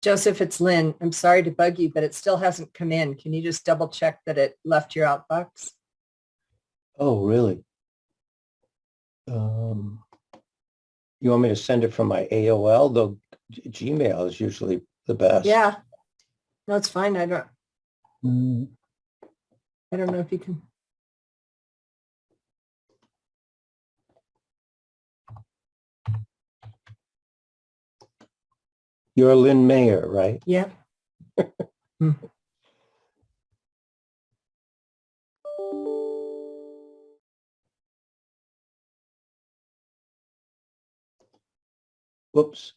Joseph, it's Lynn. I'm sorry to bug you, but it still hasn't come in. Can you just double check that it left your outbox? Oh, really? You want me to send it from my AOL? Though Gmail is usually the best. Yeah. No, it's fine. I don't Mm. know if you can. You're Lynn Mayer, right? Yeah. Whoops.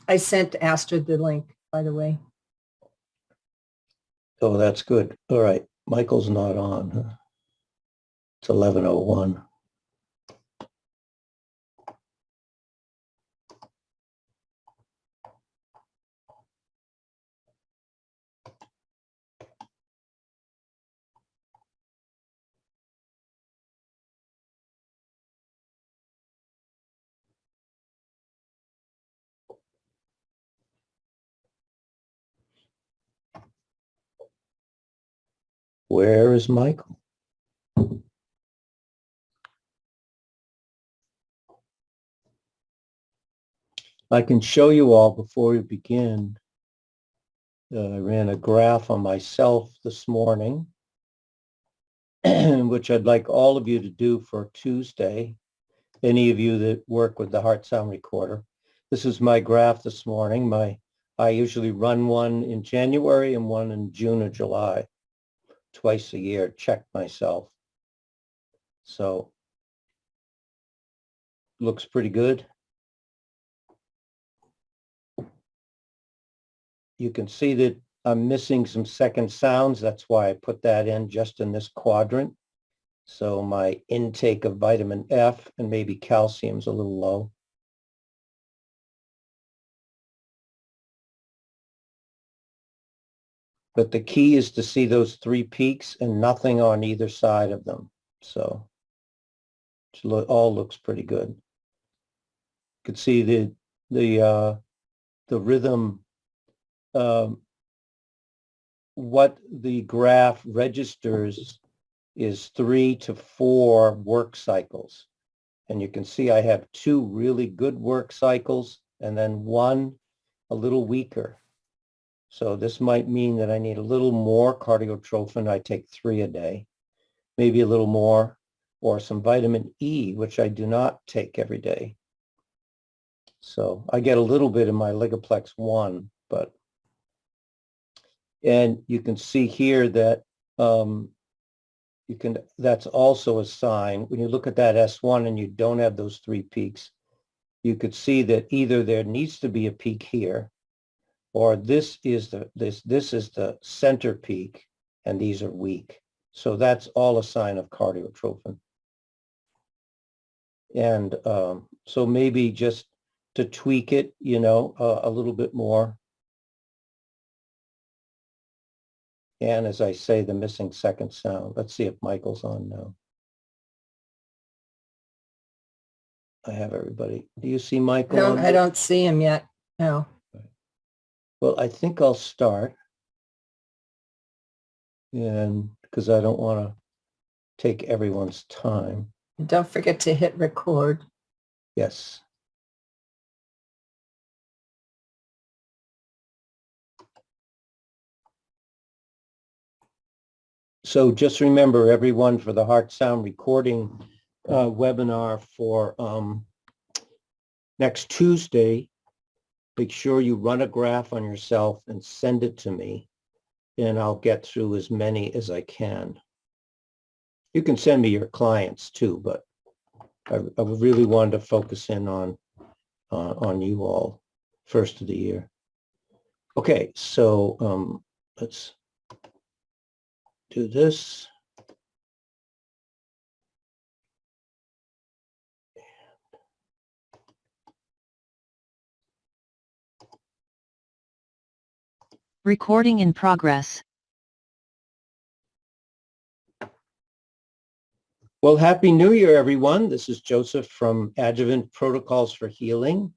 I sent Astrid the link, by the way. Oh, that's good. All right. Michael's not on. Huh? It's 11:01. Where is Michael? I can show you all before we begin. I ran a graph on myself this morning, which I'd like all of you to do for Tuesday. Any of you that work with the heart sound recorder. This is my graph this morning. I usually run one in January and one in June or July, twice a year, check myself. So looks pretty good. You can see that I'm missing some second sounds. That's why I put that in just in this quadrant. So my intake of vitamin F and maybe calcium's a little low. But the key is to see those three peaks and nothing on either side of them. So it all looks pretty good. You could see the rhythm, what the graph registers is 3 to 4 work cycles. And you can see I have 2 really good work cycles and then 1 a little weaker. So this might mean that I need a little more cardiotrophin. I take 3 a day, maybe a little more, or some vitamin E, which I do not take every day. So I get a little bit in my Ligaplex 1, but, and you can see here that that's also a sign. When you look at that S1 and you don't have those 3 peaks, you could see that either there needs to be a peak here, or this is the center peak, and these are weak. So that's all a sign of cardiotrophin. And so maybe just to tweak it, a little bit more. And as I say, the missing second sound. Let's see if Michael's on now. I have everybody. Do you see Michael? I don't see him yet. No. Well, I think I'll start. And because I don't want to take everyone's time. And don't forget to hit record. Yes. So just remember, everyone, for the heart sound recording webinar for next Tuesday, make sure you run a graph on yourself and send it to me, and I'll get through as many as I can. You can send me your clients too, but I really wanted to focus in on you all first of the year. Okay, so let's do this. Recording in progress. Well, Happy New Year, everyone. This is Joseph from Adjuvant Protocols for Healing,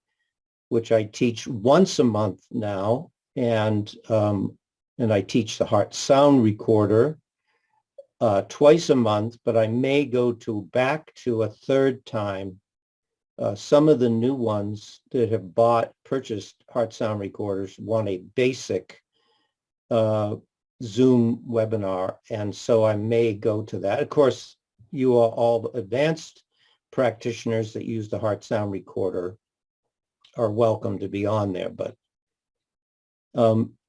which I teach once a month now. And I teach the heart sound recorder twice a month, but I may go back to a third time. Some of the new ones that have purchased heart sound recorders want a basic Zoom webinar. And so I may go to that. Of course, you are all advanced practitioners that use the heart sound recorder are welcome to be on there. But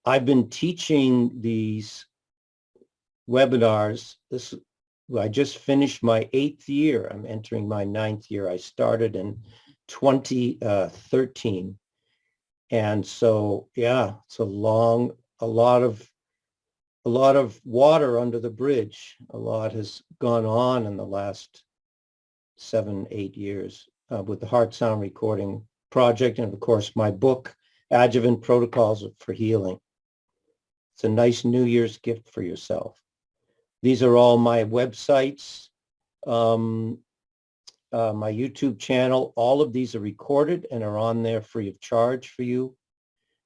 I've been teaching these webinars. I just finished my 8th year. I'm entering my 9th year. I started in 2013. And so, yeah, it's a lot of water under the bridge. A lot has gone on in the last 7-8 years with the heart sound recording project. And of course, my book, Adjuvant Protocols for Healing. It's a nice New Year's gift for yourself. These are all my websites, my YouTube channel. All of these are recorded and are on there free of charge for you.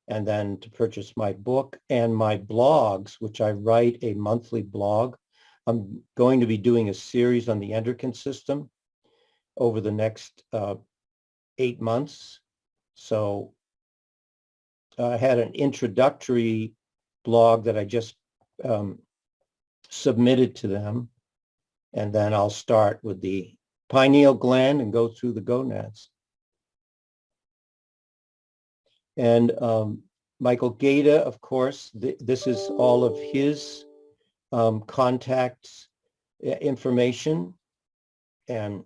And then to purchase my book and my blogs, which I write a monthly blog. I'm going to be doing a series on the endocrine system over the next 8 months. So I had an introductory blog that I just submitted to them. And then I'll start with the pineal gland and go through the gonads. And Michael Gaeta, of course, this is all of his contacts information. And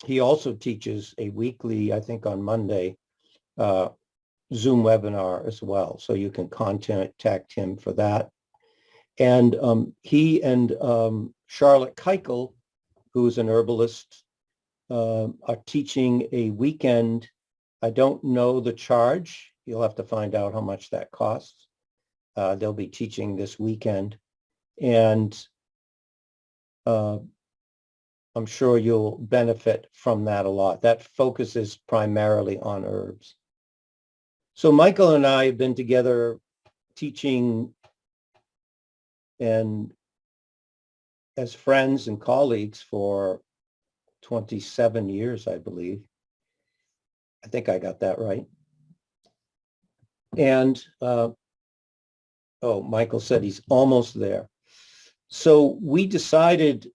he also teaches a weekly, I think on Monday, Zoom webinar as well. So you can contact him for that. And he and Charlotte Keichel, who's an herbalist, are teaching a weekend. I don't know the charge. You'll have to find out how much that costs. They'll be teaching this weekend. And I'm sure you'll benefit from that a lot. That focuses primarily on herbs. So Michael and I have been together teaching and as friends and colleagues for 27 years, I believe. I think I got that right. And, Michael said he's almost there. So we decided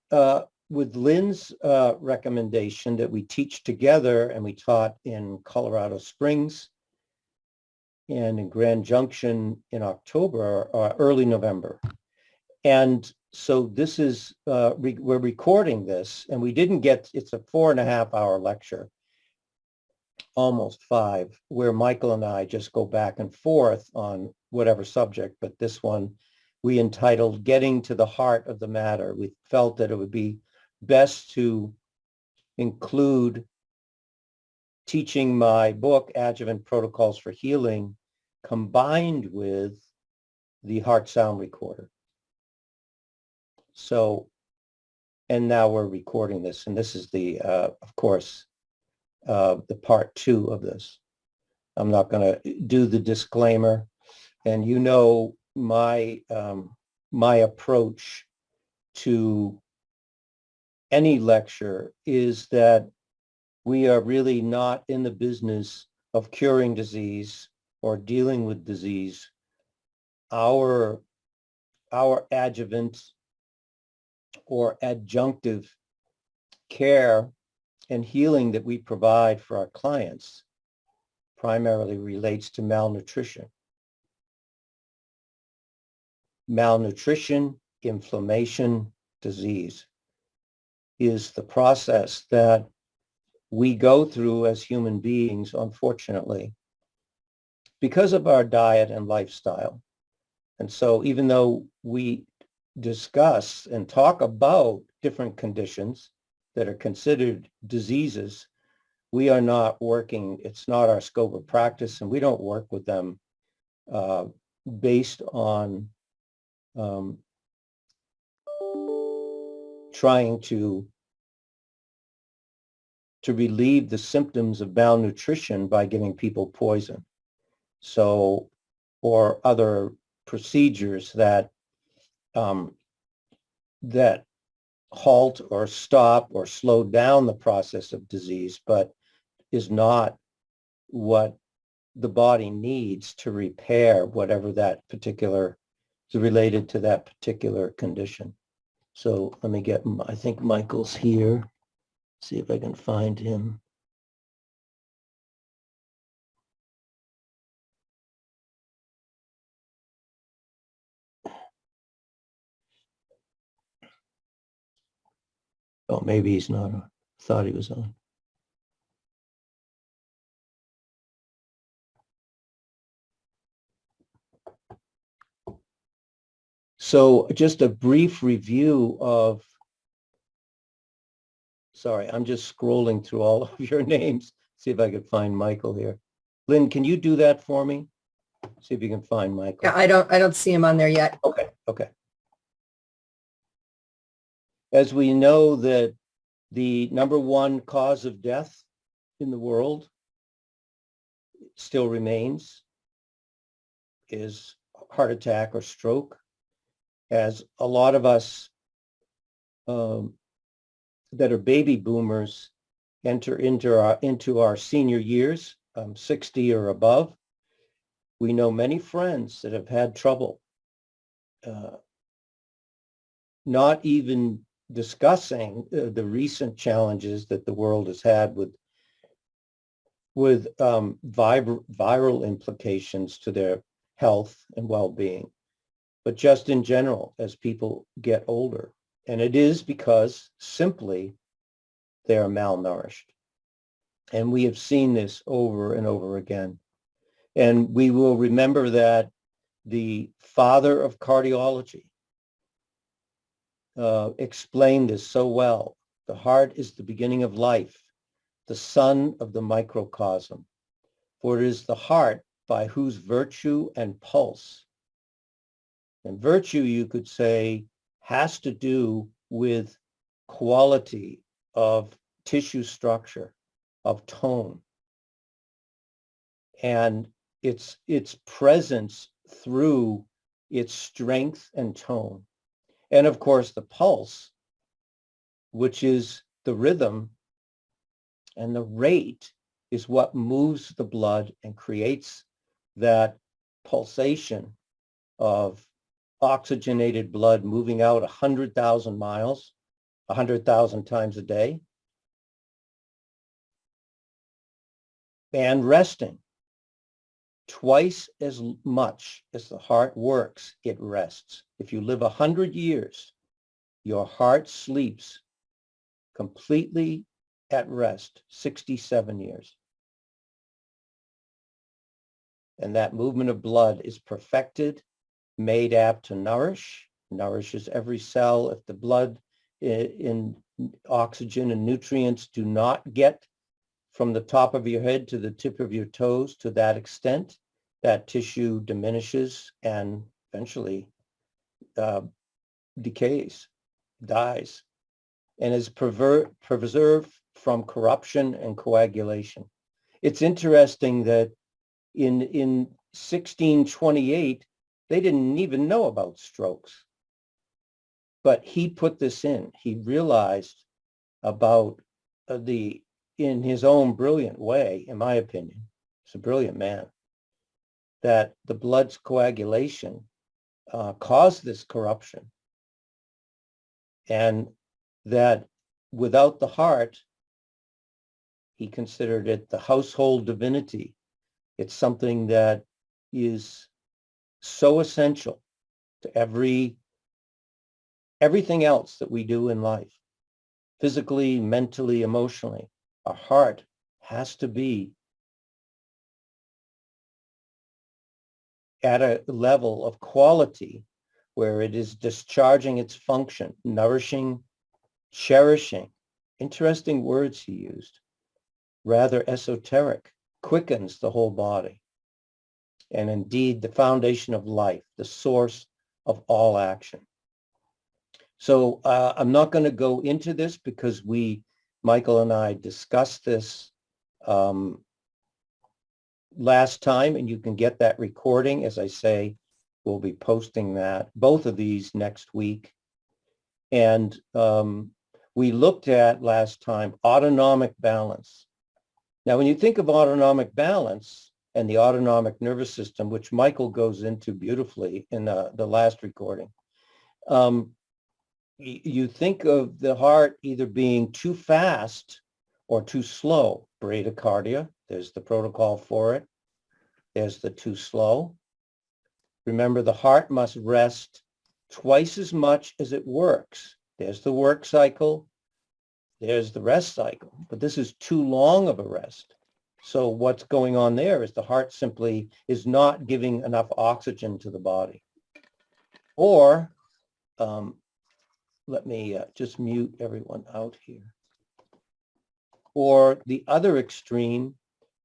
with Lynn's recommendation that we teach together, and we taught in Colorado Springs and in Grand Junction in October or early November. And so this is, we're recording this, and we didn't get, it's a 4.5-hour lecture, almost 5, where Michael and I just go back and forth on whatever subject. But this one we entitled Getting to the Heart of the Matter. We felt that it would be best to include teaching my book, Adjuvant Protocols for Healing, combined with the heart sound recorder. So, and now we're recording this, and this is the, of course, the part 2 of this. I'm not going to do the disclaimer, and you know my my approach to any lecture is that we are really not in the business of curing disease or dealing with disease. Our adjuvant or adjunctive care and healing that we provide for our clients primarily relates to malnutrition. Malnutrition, inflammation, disease is the process that we go through as human beings, unfortunately, because of our diet and lifestyle. And so even though we discuss and talk about different conditions that are considered diseases, we are not working, it's not our scope of practice, and we don't work with them based on trying to relieve the symptoms of malnutrition by giving people poison. So, or other procedures that that halt or stop or slow down the process of disease, but is not what the body needs to repair whatever that particular is related to that particular condition. So let me get, I think Michael's here. See if I can find him. Oh, maybe he's not on. Thought he was on. So just a brief review of, sorry, I'm just scrolling through all of your names. See if I could find Michael here. Lynn, can you do that for me? See if you can find Michael. Yeah, I don't see him on there yet. Okay. As we know that the number one cause of death in the world still remains is heart attack or stroke. As a lot of us that are baby boomers enter into our senior years, 60 or above, we know many friends that have had trouble not even discussing the recent challenges that the world has had with viral implications to their health and well-being, but just in general as people get older. And it is because simply they are malnourished. And we have seen this over and over again. And we will remember that the father of cardiology explained this so well. The heart is the beginning of life, the sun of the microcosm. For it is the heart by whose virtue and pulse, and virtue, you could say, has to do with quality of tissue structure, of tone, and its presence through its strength and tone. And of course, the pulse, which is the rhythm, and the rate is what moves the blood and creates that pulsation of oxygenated blood moving out 100,000 miles, 100,000 times a day, and resting. Twice as much as the heart works, it rests. If you live 100 years, your heart sleeps completely at rest, 67 years. And that movement of blood is perfected, made apt to nourish, nourishes every cell. If the blood in oxygen and nutrients do not get from the top of your head to the tip of your toes to that extent, that tissue diminishes and eventually decays, dies, and is preserved from corruption and coagulation. It's interesting that in 1628, they didn't even know about strokes. But he put this in. He realized about in his own brilliant way, in my opinion, he's a brilliant man, that the blood's coagulation caused this corruption. And that without the heart, he considered it the household divinity. It's something that is so essential to everything else that we do in life, physically, mentally, emotionally. Our heart has to be at a level of quality where it is discharging its function, nourishing, cherishing. Interesting words he used, rather esoteric, quickens the whole body. And indeed, the foundation of life, the source of all action. So I'm not going to go into this because Michael and I discussed this last time, and you can get that recording. As I say, we'll be posting both of these next week. And we looked at last time autonomic balance. Now, when you think of autonomic balance and the autonomic nervous system, which Michael goes into beautifully in the last recording, you think of the heart either being too fast or too slow. Bradycardia, there's the protocol for it. There's the too slow. Remember, the heart must rest twice as much as it works. There's the work cycle. There's the rest cycle. But this is too long of a rest. So what's going on there is the heart simply is not giving enough oxygen to the body. Or, let me just mute everyone out here. Or the other extreme,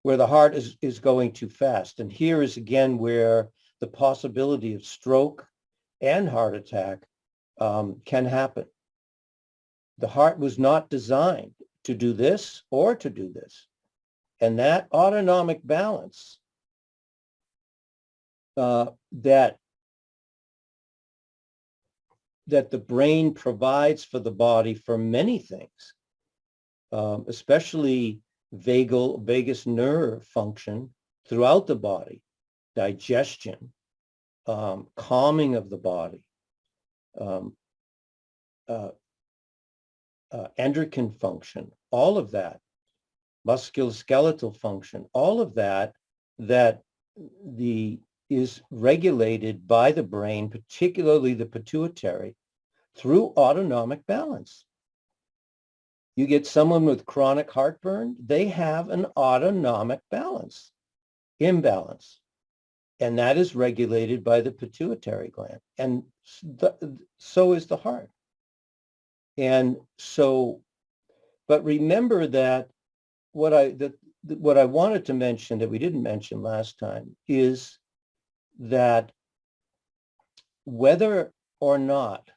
where the heart is going too fast. And here is again where the possibility of stroke and heart attack can happen. The heart was not designed to do this or to do this. And that autonomic balance that the brain provides for the body for many things, especially vagus nerve function throughout the body, digestion, calming of the body, endocrine function, all of that, musculoskeletal function, all of that is regulated by the brain, particularly the pituitary, through autonomic balance. You get someone with chronic heartburn, they have an autonomic balance, imbalance. And that is regulated by the pituitary gland. And so is the heart. And so, but remember that what I wanted to mention that we didn't mention last time is that whether or not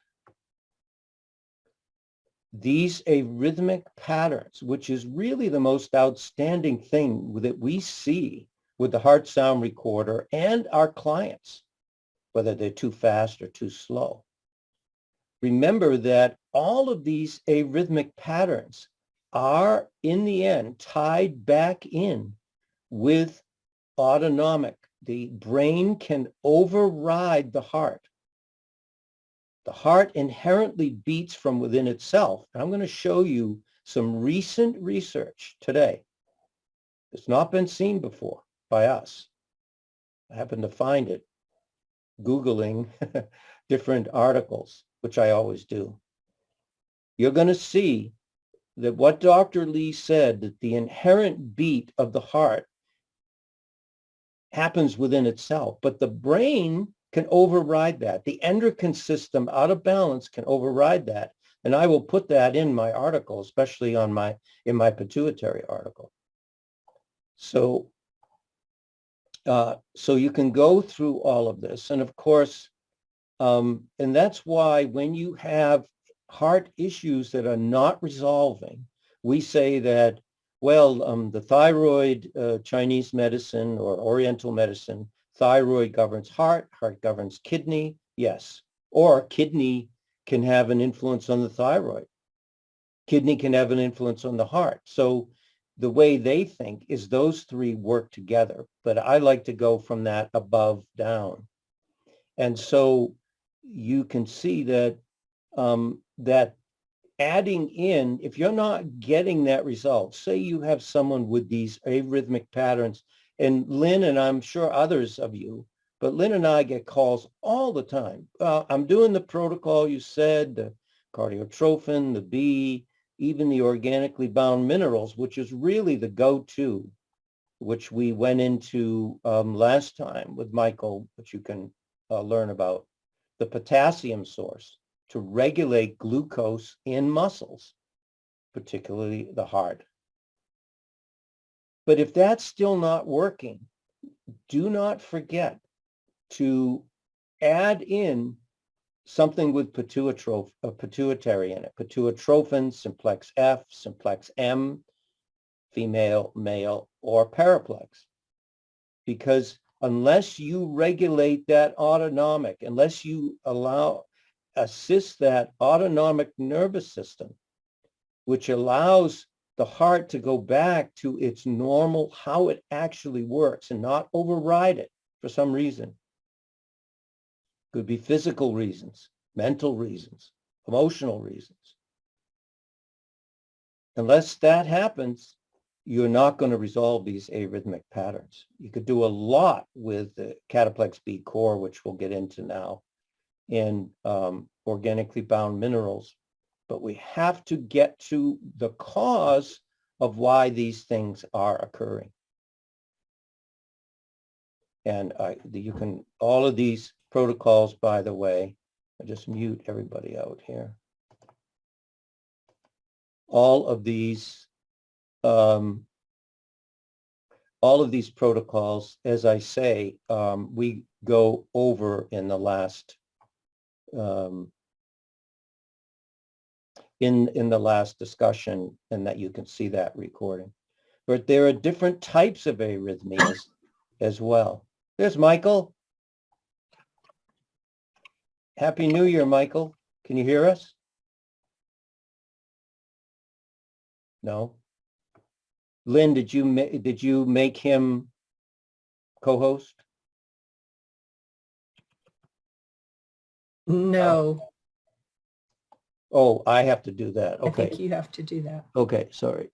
these arrhythmic patterns, which is really the most outstanding thing that we see with the heart sound recorder and our clients, whether they're too fast or too slow. Remember that all of these arrhythmic patterns are, in the end, tied back in with autonomic. The brain can override the heart. The heart inherently beats from within itself. And I'm going to show you some recent research today. It's not been seen before by us. I happened to find it Googling different articles, which I always do. You're going to see that what Dr. Lee said, that the inherent beat of the heart happens within itself, but the brain can override that. The endocrine system out of balance can override that. And I will put that in my article, especially in my pituitary article. So you can go through all of this. And of course, and that's why when you have heart issues that are not resolving, we say that, well, the thyroid, Chinese medicine or Oriental medicine, thyroid governs heart governs kidney, yes. Or kidney can have an influence on the thyroid. Kidney can have an influence on the heart. So the way they think is those three work together, but I like to go from that above down. And so you can see that that adding in, if you're not getting that result, say you have someone with these arrhythmic patterns, and Lynn, and I'm sure others of you, but Lynn and I get calls all the time. I'm doing the protocol you said, the cardiotrophin, the B, even the organically bound minerals, which is really the go-to, which we went into last time with Michael, which you can learn about, the potassium source to regulate glucose in muscles, particularly the heart. But if that's still not working, do not forget to add in something with pituitary in it. Pituitrophin, simplex F, simplex M, female, male, or paraplex. Because unless you regulate that autonomic, unless you assist that autonomic nervous system, which allows the heart to go back to its normal, how it actually works, and not override it for some reason. Could be physical reasons, mental reasons, emotional reasons. Unless that happens, you're not going to resolve these arrhythmic patterns. You could do a lot with the Cataplex B Core, which we'll get into now, in organically bound minerals. But we have to get to the cause of why these things are occurring. And you can, all of these protocols, by the way, I just mute everybody out here. All of these protocols, as I say, we go over in the last in the last discussion, and that you can see that recording. But there are different types of arrhythmias as well. There's Michael. Happy New Year, Michael. Can you hear us? No. Lynn, did you make him co-host? No, Oh, I have to do that. I Okay. think you have to do that. Okay, sorry.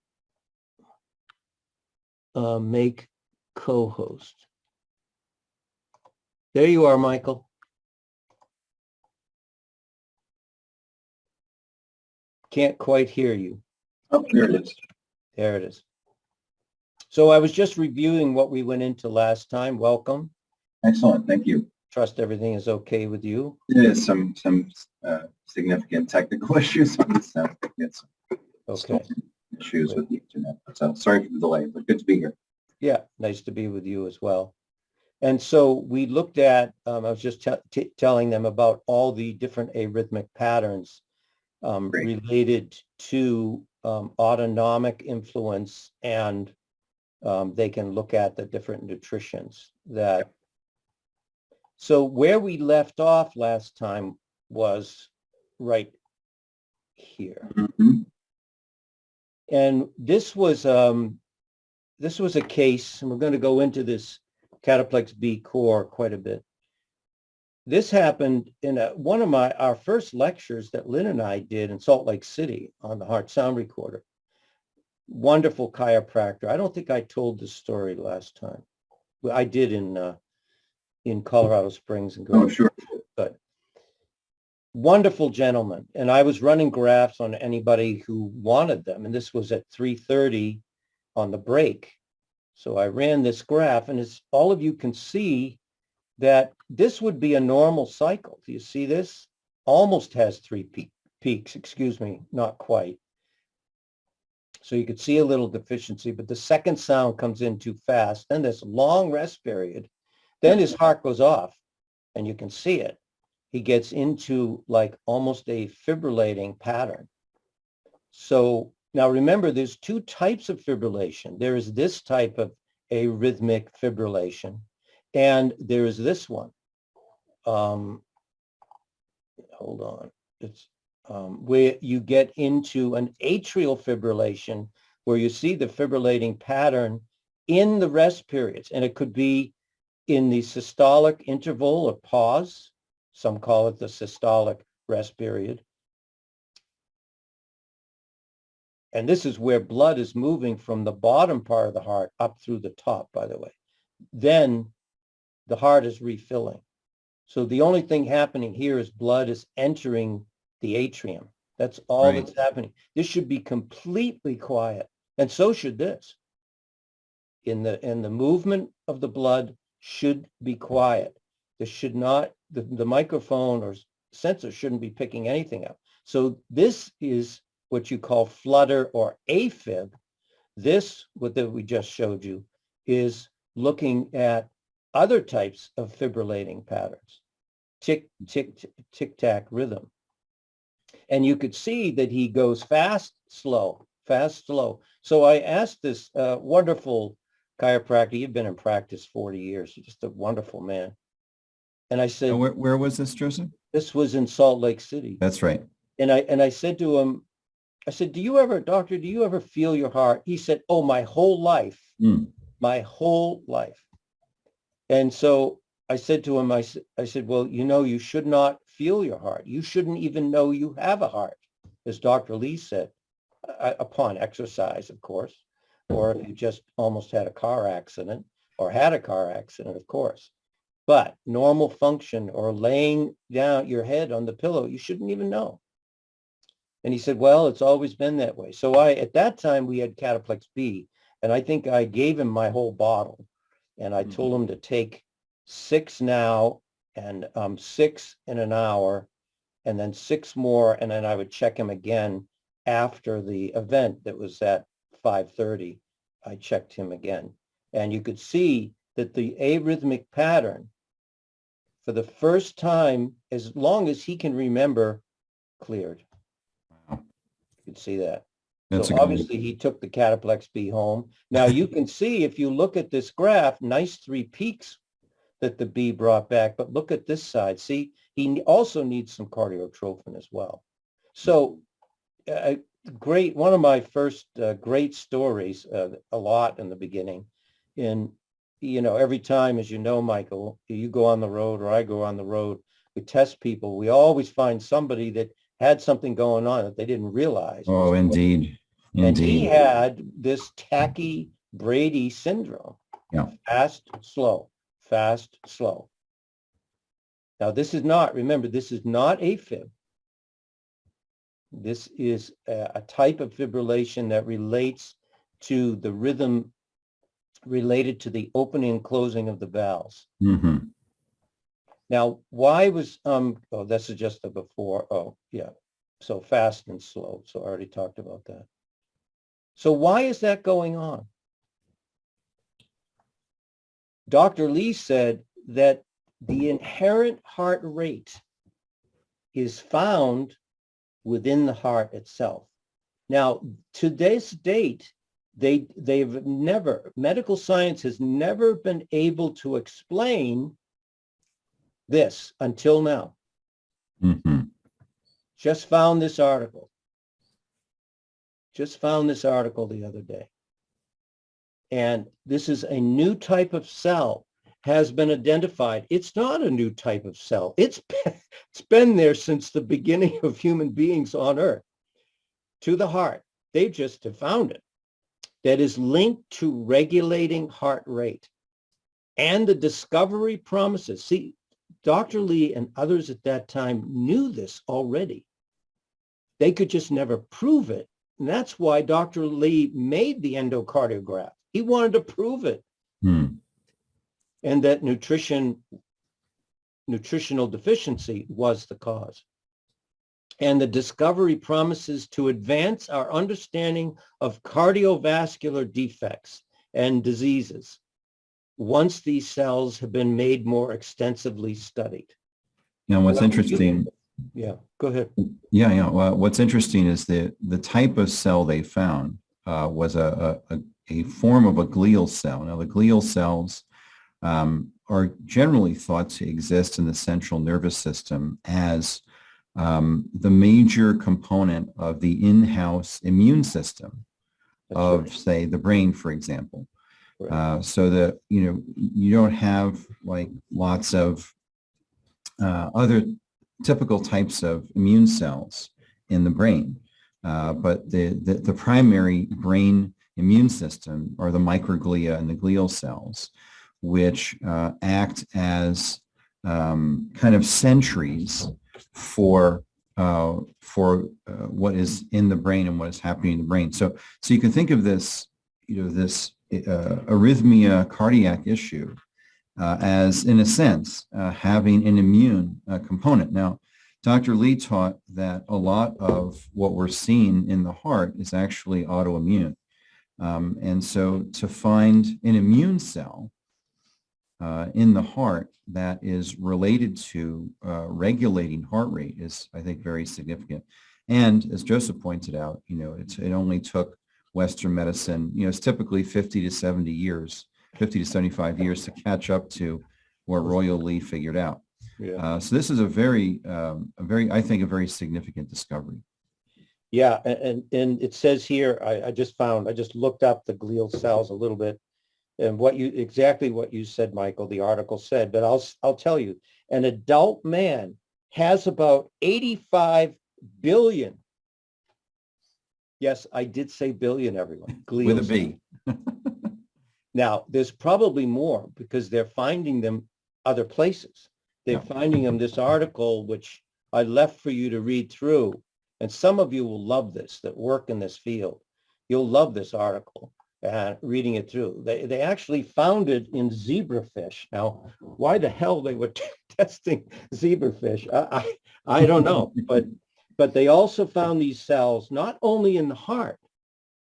Make co-host. There you are, Michael. Can't quite hear you. Oh, here it is. There it is. So I was just reviewing what we went into last time. Welcome. Excellent. Thank you. Trust everything is okay with you. There is some significant technical issues on this. Yes. Okay. Issues with the internet. So sorry for the delay, but good to be here. Yeah, nice to be with you as well. And so we looked at, I was just telling them about all the different arrhythmic patterns related to autonomic influence, and they can look at the different nutritions that. Yep. So where we left off last time was right here. Mm-hmm. And this was a case, and we're going to go into this Cataplex B Core quite a bit. This happened in one of our first lectures that Lynn and I did in Salt Lake City on the heart sound recorder. Wonderful chiropractor. I don't think I told this story last time. Well, I did in Colorado Springs and Oh, sure. But wonderful gentleman. And I was running graphs on anybody who wanted them. And this was at 3:30 on the break. So I ran this graph, and as all of you can see, that this would be a normal cycle. Do you see this? Almost has three peaks, excuse me, not quite. So you could see a little deficiency, but the second sound comes in too fast. Then this long rest period. Then his heart goes off, and you can see it. He gets into like almost a fibrillating pattern. So now remember, there's two types of fibrillation. There is this type of arrhythmic fibrillation, and there is this one. Hold on. It's where you get into an atrial fibrillation, where you see the fibrillating pattern in the rest periods, and it could be in the systolic interval or pause. Some call it the systolic rest period. And this is where blood is moving from the bottom part of the heart up through the top, by the way. Then the heart is refilling. So the only thing happening here is blood is entering the atrium. That's all that's happening. This should be completely quiet. And so should this. In the movement of the blood should be quiet. This should not, the microphone or sensor shouldn't be picking anything up. So this is what you call flutter or AFib. This, what we just showed you, is looking at other types of fibrillating patterns. tick, tick, tick, tack rhythm. And you could see that he goes fast, slow, fast, slow. So I asked this wonderful chiropractor, he'd been in practice 40 years, he's just a wonderful man. And I said, And where was this, Joseph? this was in Salt Lake City. That's right. And I said to him, I said, doctor, do you ever feel your heart? He said, oh, my whole life, my whole life. And so I said to him, I said, well, you should not feel your heart. You shouldn't even know you have a heart, as Dr. Lee said, upon exercise, of course, or if you just almost had a car accident or had a car accident, of course. But normal function or laying down your head on the pillow, you shouldn't even know. And he said, well, it's always been that way. So at that time, we had Cataplex B, and I think I gave him my whole bottle. And I told him to take 6 now and 6 in an hour, and then 6 more. And then I would check him again after the event that was at 5:30. I checked him again. And you could see that the arrhythmic pattern, for the first time, as long as he can remember, cleared. Wow. You could see that. That's So obviously he took the Cataplex B home. Now you can see, if you look at this graph, nice 3 peaks that the B brought back, but look at this side. See, he also needs some cardiotrophin as well. So great, one of my first great stories, a lot in the beginning. And, every time, as you know, Michael, you go on the road or I go on the road, we test people. We always find somebody that had something going on that they didn't realize. Oh, indeed. And he Indeed. had this tacky Brady syndrome. Yeah. Fast, slow, fast, slow. Now, remember, this is not AFib. This is a type of fibrillation that relates to the rhythm related to the opening and closing of the valves. Mm-hmm. Now, why was, this is just the before. Oh, yeah. So fast and slow. So I already talked about that. So why is that going on? Dr. Lee said that the inherent heart rate is found within the heart itself. Now, to this date, medical science has never been able to explain this until now. Mm-hmm. Just found this article the other day. And this is a new type of cell has been identified. It's not a new type of cell. It's been there since the beginning of human beings on Earth, to the heart. They just have found it. That is linked to regulating heart rate. And the discovery promises. See, Dr. Lee and others at that time knew this already. They could just never prove it. And that's why Dr. Lee made the endocardiograph. He wanted to prove it. And that nutritional deficiency was the cause. And the discovery promises to advance our understanding of cardiovascular defects and diseases once these cells have been made more extensively studied. Now, what's interesting. Yeah, go ahead. Yeah. Well, what's interesting is the type of cell they found was a form of a glial cell. Now, the glial cells are generally thought to exist in the central nervous system as the major component of the in-house immune system of, say, the brain, for example. Right. So that, you don't have like lots of other typical types of immune cells in the brain. But the primary brain immune system are the microglia and the glial cells, which act as kind of sentries for what is in the brain and what is happening in the brain. So you can think of this, this arrhythmia cardiac issue as, in a sense, having an immune component. Now, Dr. Lee taught that a lot of what we're seeing in the heart is actually autoimmune. And so to find an immune cell in the heart that is related to regulating heart rate is, I think, very significant. And as Joseph pointed out, it only took Western medicine, it's typically 50 to 70 years, 50 to 75 years to catch up to what Royal Lee figured out. Yeah. So this is a very, I think, a very significant discovery. Yeah, and it says here, I just looked up the glial cells a little bit, and exactly what you said, Michael, the article said, but I'll tell you, an adult man has about 85 billion. Yes, I did say billion, everyone. Glial With a B. Now, there's probably more because they're finding them other places. They're finding them, this article, which I left for you to read through. And some of you will love this that work in this field. You'll love this article reading it through. They actually found it in zebrafish. Now, why the hell they were testing zebrafish, I don't know. But they also found these cells not only in the heart,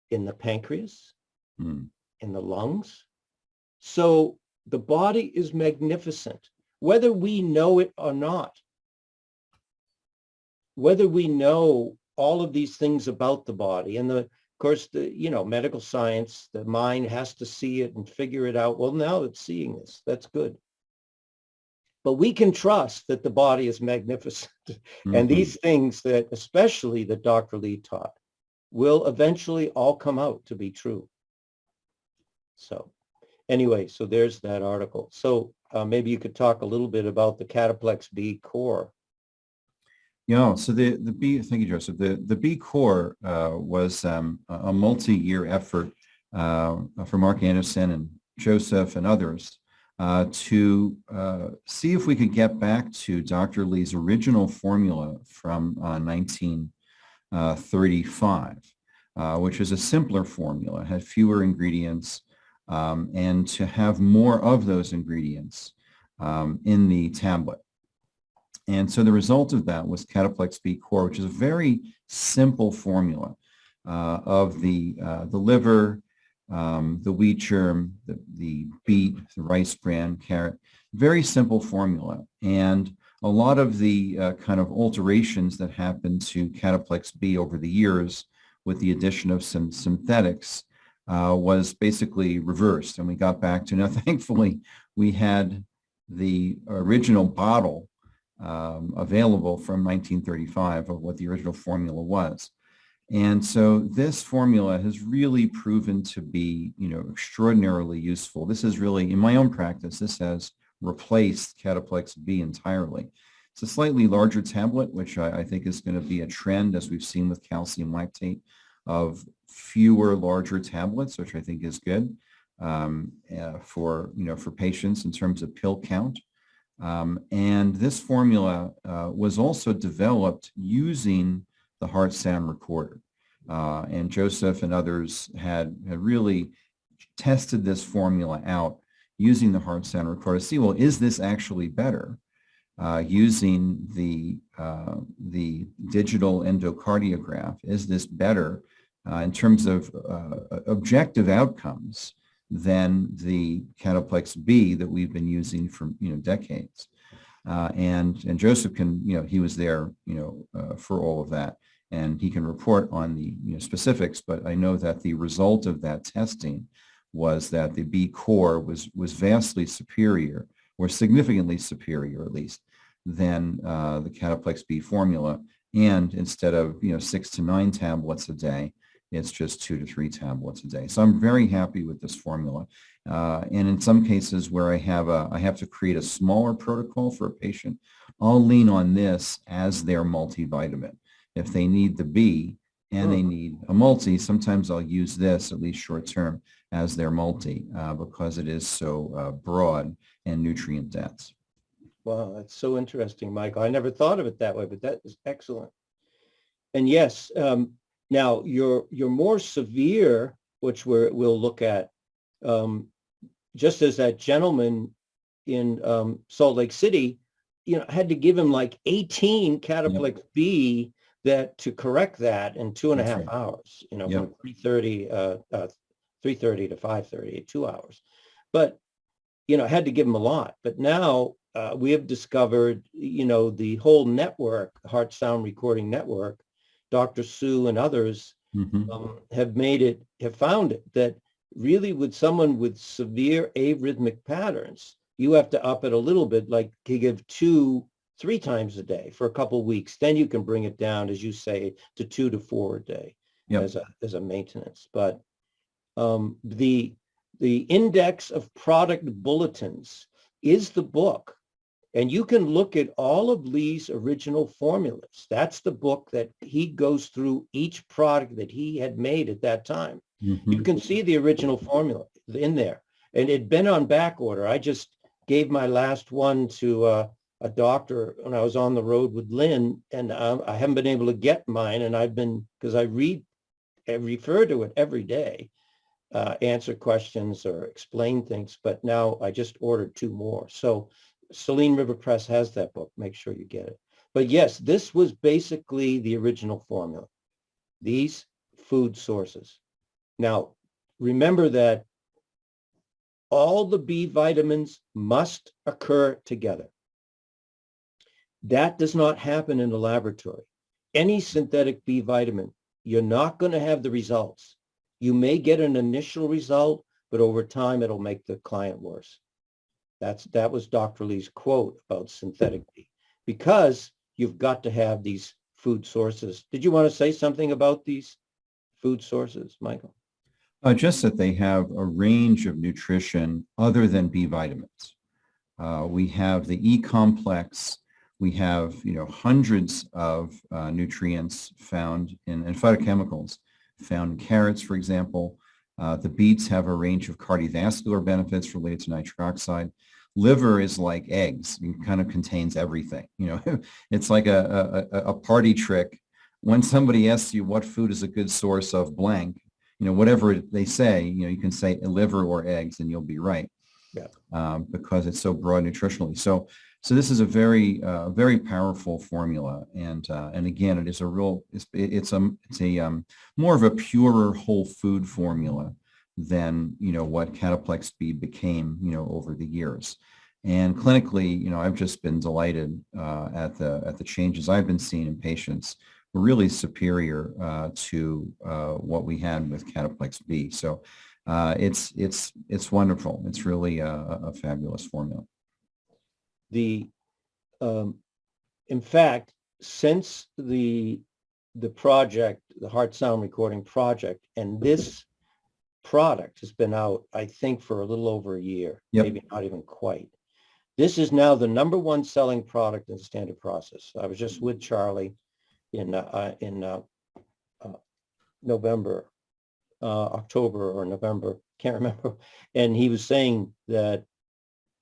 in the pancreas, in the lungs. So the body is magnificent, whether we know it or not. Whether we know all of these things about the body, and of course, medical science, the mind has to see it and figure it out. Well, now it's seeing this. That's good. But we can trust that the body is magnificent. And these things that, especially that Dr. Lee taught, will eventually all come out to be true. So anyway, so there's that article. So maybe you could talk a little bit about the Cataplex B Core. Yeah, so the B, thank you, Joseph. The B Core was a multi-year effort for Mark Anderson and Joseph and others to see if we could get back to Dr. Lee's original formula from 1935, which is a simpler formula, had fewer ingredients, and to have more of those ingredients in the tablet. And so the result of that was Cataplex B Core, which is a very simple formula of the liver, the wheat germ, the beet, the rice bran, carrot. Very simple formula. And a lot of the kind of alterations that happened to Cataplex B over the years with the addition of some synthetics was basically reversed. And we got back to, now thankfully, we had the original bottle available from 1935 of what the original formula was. And so this formula has really proven to be, extraordinarily useful. This is really, in my own practice, this has replaced Cataplex B entirely. It's a slightly larger tablet, which I think is going to be a trend, as we've seen with calcium lactate, of fewer larger tablets, which I think is good for patients in terms of pill count. And this formula was also developed using the heart sound recorder. And Joseph and others had really tested this formula out using the heart sound recorder to see, well, is this actually better using the digital endocardiograph? Is this better in terms of objective outcomes than the Cataplex B that we've been using for decades? And Joseph can, he was there, for all of that, and he can report on the specifics. But I know that the result of that testing was that the B Core was vastly superior, or significantly superior at least, than the Cataplex B formula. And instead of 6 to 9 tablets a day, it's just 2 to 3 tablets a day. So I'm very happy with this formula. And in some cases where I have to create a smaller protocol for a patient, I'll lean on this as their multivitamin. If they need the B and they need a multi, sometimes I'll use this, at least short term, as their multi because it is so broad and nutrient dense. Wow, that's so interesting, Michael. I never thought of it that way, but that is excellent. And yes, now your more severe, which we'll look at, just as that gentleman in Salt Lake City, had to give him like 18 Cataplex B to correct that in 2.5 hours. From 3:30 to 5:30, 2 hours. But I had to give them a lot. But now we have discovered, the whole network, Heart Sound Recording Network, Dr. Sue and others have found it that really with someone with severe arrhythmic patterns, you have to up it a little bit, like to give 2-3 times a day for a couple of weeks. Then you can bring it down, as you say, to 2 to 4 a day as a maintenance. But the index of product bulletins is the book. And you can look at all of Lee's original formulas. That's the book that he goes through each product that he had made at that time. You can see the original formula in there. And it'd been on back order. I just gave my last one to a doctor when I was on the road with Lynn, and I haven't been able to get mine. And because I refer to it every day, answer questions or explain things. But now I just ordered 2 more. So Saline River Press has that book. Make sure you get it. But yes, this was basically the original formula. These food sources. Now, remember that all the B vitamins must occur together. That does not happen in the laboratory. Any synthetic B vitamin, you're not going to have the results. You may get an initial result, but over time, it'll make the client worse. That was Dr. Lee's quote about synthetic B, because you've got to have these food sources. Did you want to say something about these food sources, Michael? Just that they have a range of nutrition other than B vitamins. We have the E complex. We have, hundreds of nutrients found in phytochemicals found in carrots, for example. The beets have a range of cardiovascular benefits related to nitric oxide. Liver is like eggs. It kind of contains everything. It's like a party trick. When somebody asks you what food is a good source of blank, whatever they say, you can say liver or eggs and you'll be right. Yeah. Because it's so broad nutritionally. So this is a very, very powerful formula. And again, it is it's a more of a purer whole food formula than, what Cataplex B became, over the years. And clinically, I've just been delighted at the changes I've been seeing in patients. Were really superior to what we had with Cataplex B. So it's wonderful. It's really a fabulous formula. In fact, since the project, the Heart Sound Recording Project, and this product has been out, I think, for a little over a year, maybe not even quite. This is now the #1 selling product in standard process. I was just with Charlie in November, October or November, can't remember. And he was saying that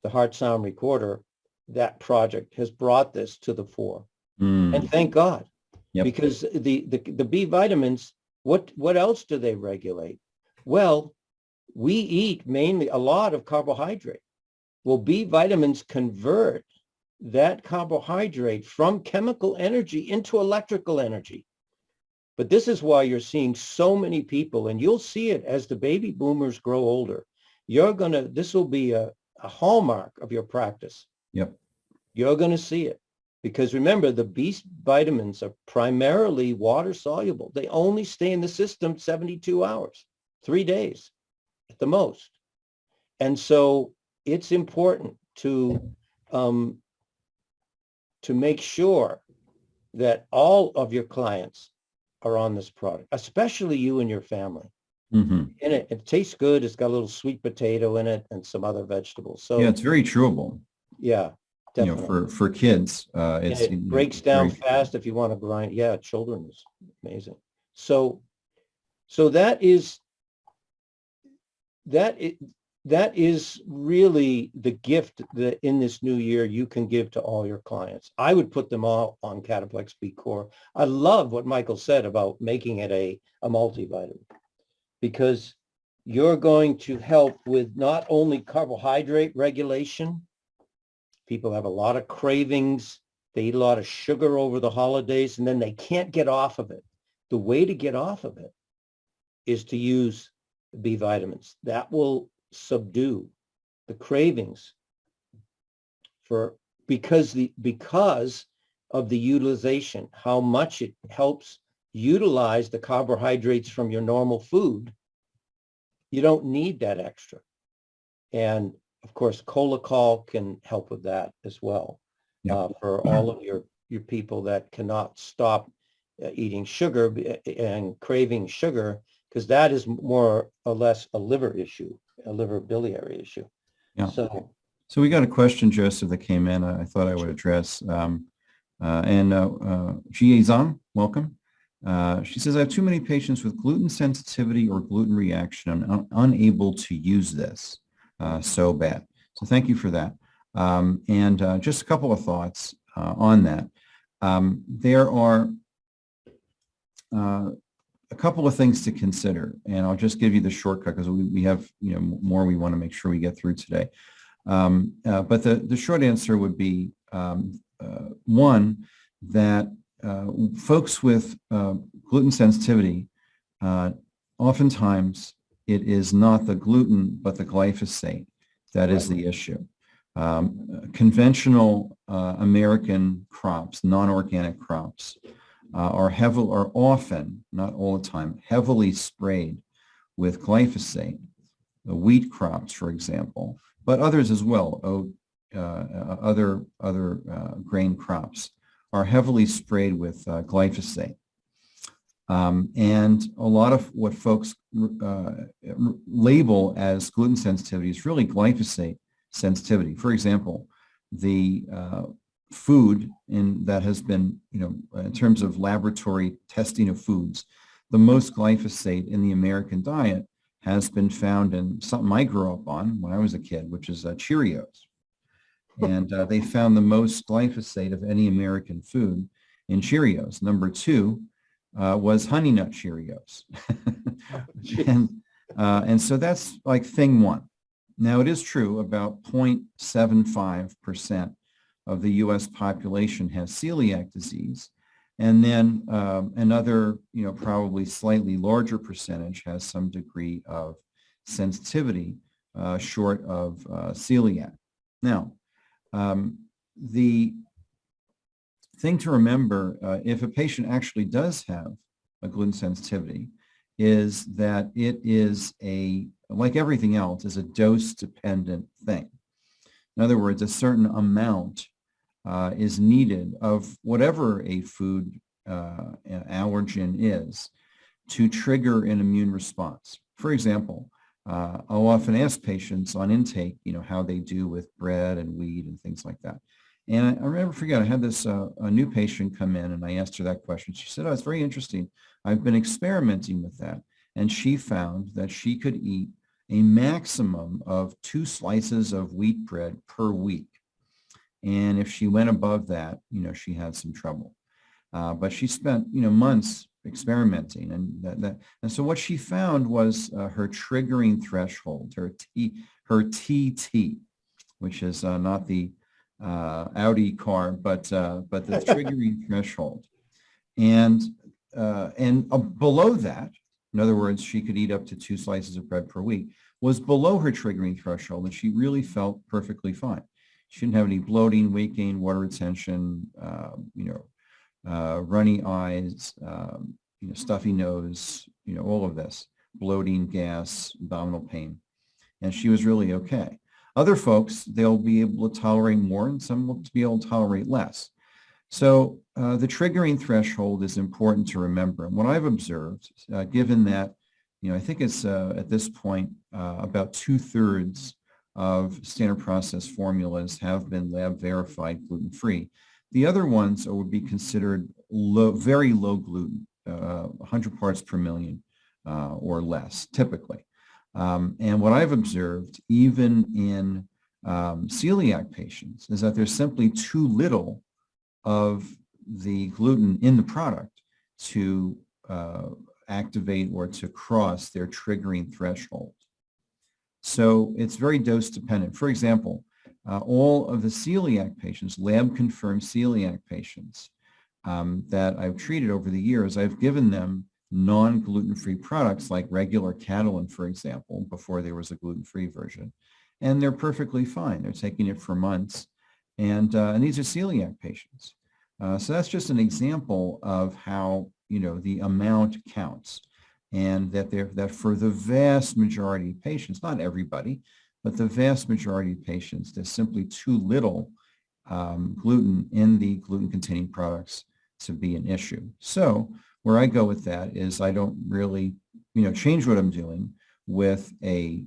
the Heart Sound Recorder, that project has brought this to the fore. And thank God, because the B vitamins, what else do they regulate? Well, we eat mainly a lot of carbohydrate. Well, B vitamins convert that carbohydrate from chemical energy into electrical energy. But this is why you're seeing so many people, and you'll see it as the baby boomers grow older. This will be a hallmark of your practice. Yep. You're going to see it. Because remember, the B vitamins are primarily water soluble. They only stay in the system 72 hours, 3 days at the most. And so it's important to make sure that all of your clients are on this product, especially you and your family. And it tastes good. It's got a little sweet potato in it and some other vegetables. So yeah, it's very chewable. Yeah, definitely. For kids, it breaks down fast if you want to grind. Yeah, children is amazing. So that is really the gift that in this new year you can give to all your clients. I would put them all on Cataplex B Core. I love what Michael said about making it a multivitamin, because you're going to help with not only carbohydrate regulation. People have a lot of cravings. They eat a lot of sugar over the holidays, and then they can't get off of it. The way to get off of it is to use B vitamins. That will subdue the cravings because of the utilization, how much it helps utilize the carbohydrates from your normal food. You don't need that extra. And of course, Colacol can help with that as well. Yeah. For all of your people that cannot stop eating sugar and craving sugar, because that is more or less a liver issue, a liver biliary issue. Yeah. So we got a question, Joseph, that came in. I thought I would address. Jie Zhang, welcome. She says, I have too many patients with gluten sensitivity or gluten reaction. I'm unable to use this. So bad. So thank you for that. Just a couple of thoughts on that. There are a couple of things to consider, and I'll just give you the shortcut because we have more we want to make sure we get through today. But the short answer would be one, that folks with gluten sensitivity, oftentimes it is not the gluten but the glyphosate that is the issue. Conventional American crops, non-organic crops, are often, not all the time, heavily sprayed with glyphosate. The wheat crops, for example, but others as well, other grain crops are heavily sprayed with glyphosate. And a lot of what folks label as gluten sensitivity is really glyphosate sensitivity. For example, the food that has been, in terms of laboratory testing of foods, the most glyphosate in the American diet has been found in something I grew up on when I was a kid, which is Cheerios. And they found the most glyphosate of any American food in Cheerios. Number two was Honey Nut Cheerios. And so that's like thing one. Now, it is true about 0.75% of the U.S. population has celiac disease. And then another, probably slightly larger percentage has some degree of sensitivity short of celiac. Now, the thing to remember, if a patient actually does have a gluten sensitivity, is that it is like everything else, is a dose-dependent thing. In other words, a certain amount is needed of whatever a food allergen is to trigger an immune response. For example, I'll often ask patients on intake, how they do with bread and wheat and things like that. And I never forget, I had this a new patient come in and I asked her that question. She said, oh, it's very interesting. I've been experimenting with that. And she found that she could eat a maximum of 2 slices of wheat bread per week. And if she went above that, she had some trouble. But she spent, months experimenting, and so what she found was her triggering threshold, her TT, which is not the Audi car, but the triggering threshold, and below that, in other words, she could eat up to 2 slices of bread per week, was below her triggering threshold, and she really felt perfectly fine. She didn't have any bloating, weight gain, water retention, runny eyes, stuffy nose, all of this, bloating, gas, abdominal pain. And she was really okay. Other folks, they'll be able to tolerate more, and some will be able to tolerate less. So the triggering threshold is important to remember. And what I've observed, given that, I think it's at this point about 2/3 of standard process formulas have been lab verified gluten-free. The other ones would be considered very low gluten, 100 parts per million or less, typically. And what I've observed, even in celiac patients, is that there's simply too little of the gluten in the product to activate or to cross their triggering threshold. So it's very dose dependent. For example, all of the celiac patients, lab-confirmed celiac patients that I've treated over the years, I've given them non-gluten-free products like regular Catalin, for example, before there was a gluten-free version. and they're perfectly fine. They're taking it for months, and these are celiac patients. So that's just an example of how, the amount counts, and that for the vast majority of patients, not everybody, but the vast majority of patients, there's simply too little gluten in the gluten-containing products to be an issue. So where I go with that is I don't really, change what I'm doing with a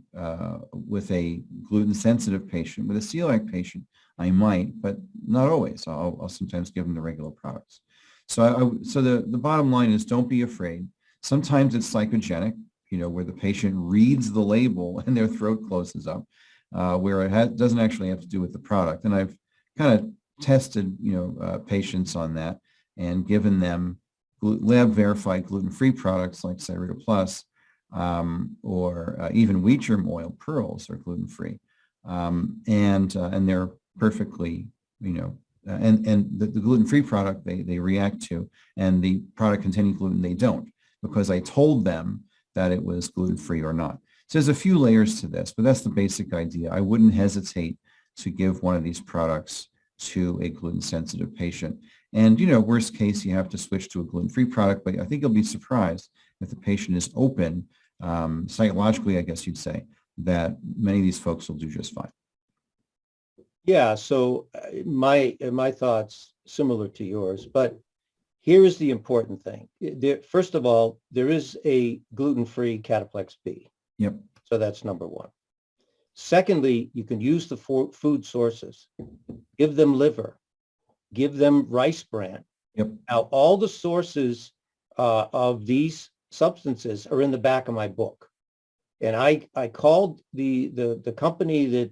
gluten-sensitive patient. With a celiac patient, I might, but not always. I'll sometimes give them the regular products. So the bottom line is, don't be afraid. Sometimes it's psychogenic, where the patient reads the label and their throat closes up, where it doesn't actually have to do with the product. And I've kind of tested, patients on that and given them lab-verified gluten-free products like Cyruta Plus, or even wheat germ oil pearls are gluten-free, and they're perfectly, and the gluten-free product they react to, and the product containing gluten they don't, because I told them that it was gluten-free or not. So there's a few layers to this, but that's the basic idea. I wouldn't hesitate to give one of these products to a gluten-sensitive patient. And, worst case, you have to switch to a gluten-free product, but I think you'll be surprised if the patient is open, psychologically, I guess you'd say, that many of these folks will do just fine. Yeah, so my thoughts similar to yours, but here is the important thing. First of all, there is a gluten-free Cataplex B. Yep. So that's number one. Secondly, you can use the food sources. Give them liver. Give them rice bran. Yep. Now, all the sources of these substances are in the back of my book. And I called the company that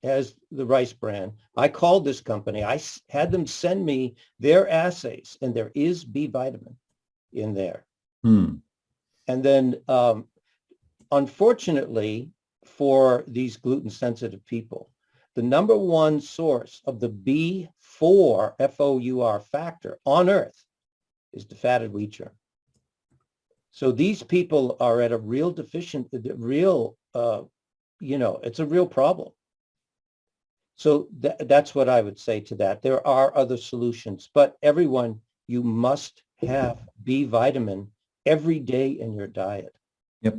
has the rice bran. I called this company. I had them send me their assays, and there is B vitamin in there. And then, unfortunately, for these gluten-sensitive people, the number one source of the B4, F-O-U-R factor on Earth is defatted wheat germ. So these people are at a real it's a real problem. So that's what I would say to that. There are other solutions, but everyone, you must have B vitamin every day in your diet. Yep.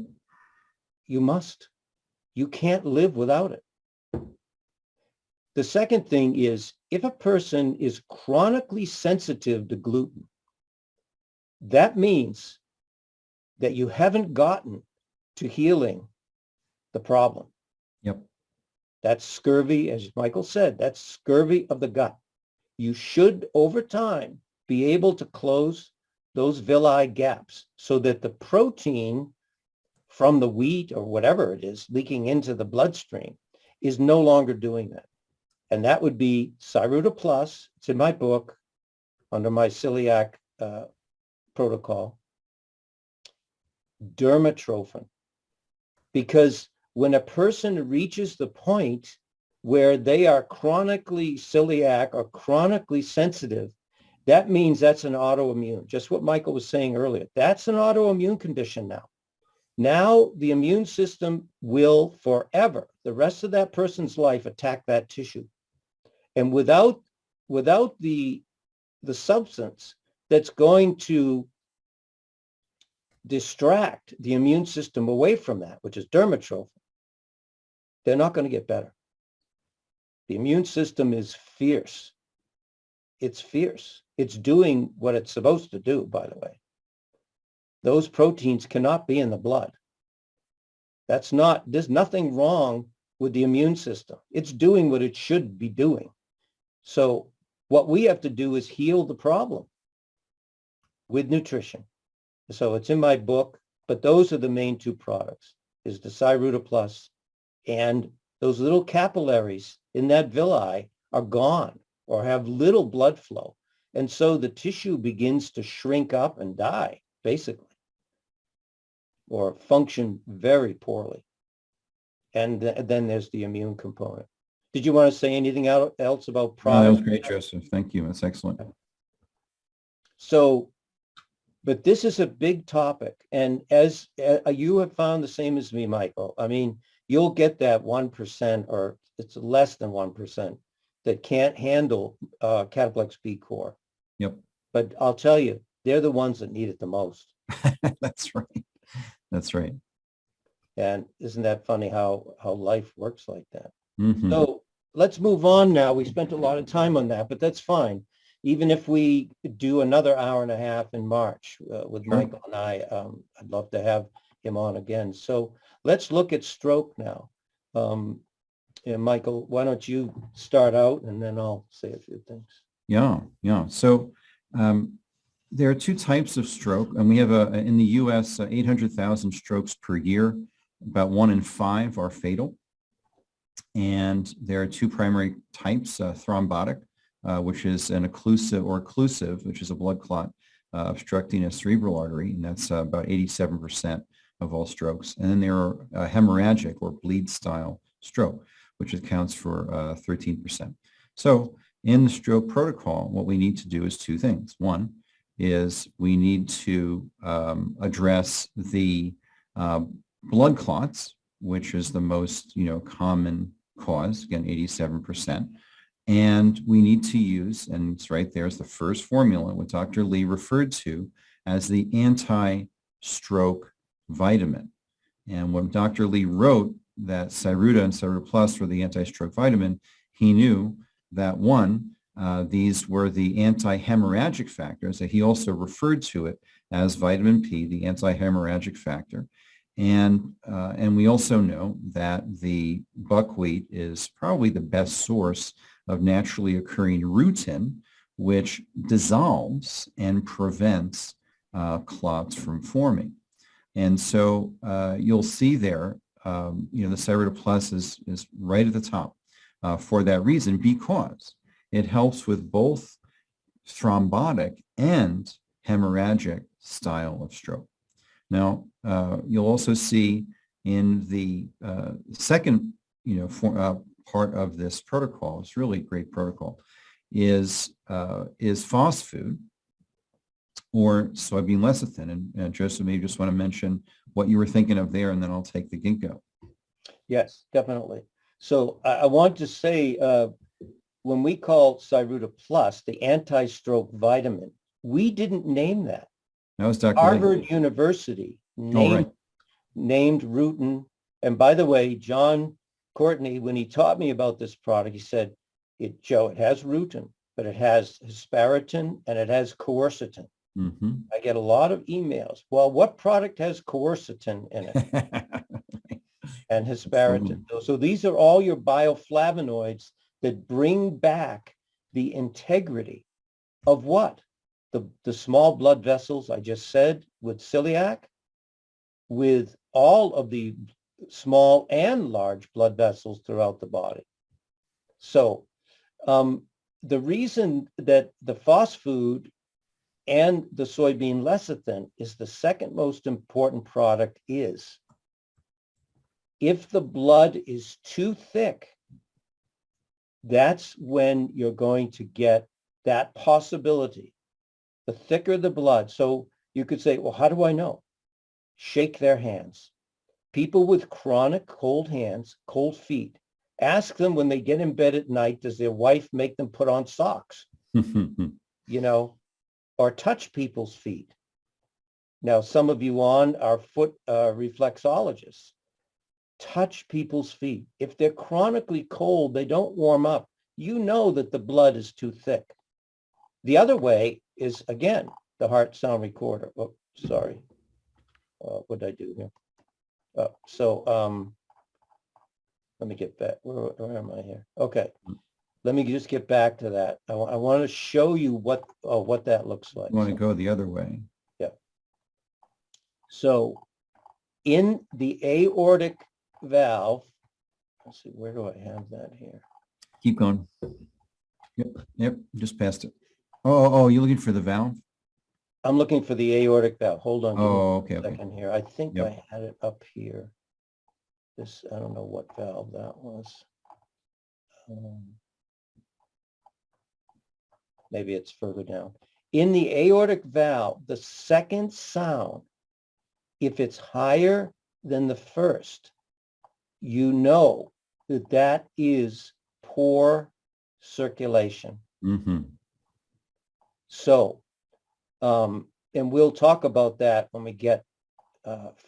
You must. You can't live without it. The second thing is, if a person is chronically sensitive to gluten, that means that you haven't gotten to healing the problem. Yep. That's scurvy, as Michael said, that's scurvy of the gut. You should, over time, be able to close those villi gaps so that the protein from the wheat or whatever it is leaking into the bloodstream is no longer doing that. And that would be Cyruta Plus. It's in my book under my celiac protocol. Dermatrophin. Because when a person reaches the point where they are chronically celiac or chronically sensitive, that means that's an autoimmune. Just what Michael was saying earlier. That's an autoimmune condition now. Now the immune system will forever, the rest of that person's life, attack that tissue. And without the substance that's going to distract the immune system away from that, which is dermatrophin, they're not going to get better. The immune system is fierce. It's fierce. It's doing what it's supposed to do, by the way. Those proteins cannot be in the blood. There's nothing wrong with the immune system. It's doing what it should be doing. So what we have to do is heal the problem with nutrition. So it's in my book, but those are the main two products, is the Cyruta Plus, and those little capillaries in that villi are gone or have little blood flow. And so the tissue begins to shrink up and die, basically, or function very poorly. And then there's the immune component. Did you want to say anything else about products? That was great, Joseph. Thank you. That's excellent. So, but this is a big topic. And as you have found the same as me, Michael, I mean, you'll get that 1% or it's less than 1% that can't handle Cataplex B Core. Yep. But I'll tell you, they're the ones that need it the most. That's right. That's right. And isn't that funny how life works like that? Mhm. So let's move on now. We spent a lot of time on that, but that's fine. Even if we do another hour and a half in March with Sure. Michael and I'd love to have him on again. So let's look at stroke now. And Michael, why don't you start out and then I'll say a few things. Yeah. So there are two types of stroke, and we have in the U.S. 800,000 strokes per year. About 1 in 5 are fatal. And there are two primary types, thrombotic, which is an occlusive, which is a blood clot obstructing a cerebral artery, and that's about 87% of all strokes. And then there are hemorrhagic or bleed style stroke, which accounts for 13%. So in the stroke protocol, what we need to do is two things. One is we need to address the blood clots, which is the most common cause, again, 87%. And we need to use, and it's right there's the first formula, what Dr. Lee referred to as the anti-stroke vitamin. And when Dr. Lee wrote that Cyruta and Cyruta Plus were the anti-stroke vitamin, he knew that one, these were the anti-hemorrhagic factors, that he also referred to it as vitamin P, the anti-hemorrhagic factor. And we also know that the buckwheat is probably the best source of naturally occurring rutin, which dissolves and prevents clots from forming. And so you'll see there, the Cyruta Plus is right at the top for that reason, because it helps with both thrombotic and hemorrhagic style of stroke. Now, you'll also see in the second, part of this protocol, it's really a great protocol, is FOS food or soybean lecithin. And Joseph, maybe just want to mention what you were thinking of there, and then I'll take the ginkgo. Yes, definitely. So I want to say, when we call Cyruta Plus the anti-stroke vitamin, we didn't name that. That was Dr. Harvard Lee. University Right. named rutin. And by the way, John Courtney, when he taught me about this product, he said, Joe, it has rutin, but it has hesperetin and it has quercetin. Mm-hmm. I get a lot of emails. Well, what product has quercetin in it? And hesperetin. So these are all your bioflavonoids that bring back the integrity of what? The small blood vessels I just said with celiac, with all of the small and large blood vessels throughout the body. So the reason that the FOS food and the soybean lecithin is the second most important product is if the blood is too thick, that's when you're going to get that possibility. The thicker the blood. So you could say, well, how do I know? Shake their hands. People with chronic cold hands, cold feet, ask them when they get in bed at night, does their wife make them put on socks? Or touch people's feet. Now, some of you are foot reflexologists. Touch people's feet. If they're chronically cold, they don't warm up. You know that the blood is too thick. The other way is, again, the heart sound recorder. Oh, sorry. What did I do here? Let me get back. Where am I here? Okay. Let me just get back to that. I want to show you what that looks like. You want to go the other way. Yeah. So in the aortic valve, let's see, where do I have that here? Keep going. Yep, just past it. Oh, you're looking for the valve? I'm looking for the aortic valve. Hold on. Okay. A second here. I think Yep. I had it up here. I don't know what valve that was. Maybe it's further down. In the aortic valve, the second sound, if it's higher than the first, you know that that is poor circulation. Mm-hmm. So, and we'll talk about that when we get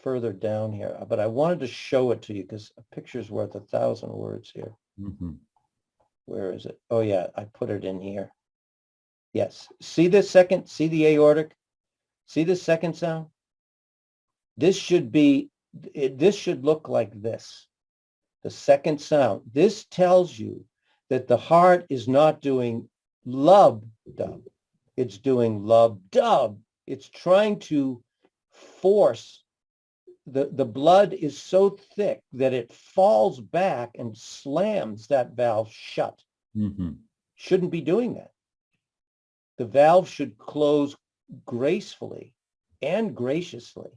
further down here. But I wanted to show it to you because a picture's worth 1,000 words here. Mm-hmm. Where is it? Oh, yeah, I put it in here. Yes. See the second, see the aortic? See the second sound? This should be, this should look like this. The second sound. This tells you that the heart is not doing lub-dub. It's doing lub-dub. It's trying to force, the blood is so thick that it falls back and slams that valve shut. Mm-hmm. Shouldn't be doing that. The valve should close gracefully and graciously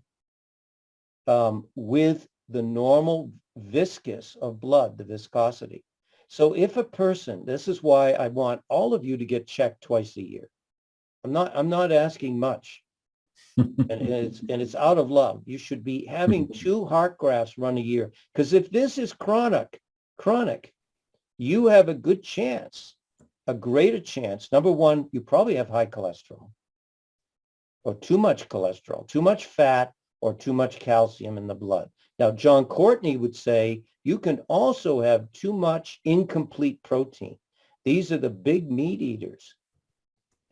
with the normal viscous of blood, the viscosity. So if a person, this is why I want all of you to get checked twice a year. I'm not asking much. and it's out of love. You should be having 2 heart grafts run a year. Because if this is chronic, you have a good chance, a greater chance. Number one, you probably have high cholesterol or too much cholesterol, too much fat, or too much calcium in the blood. Now, John Courtney would say you can also have too much incomplete protein. These are the big meat eaters.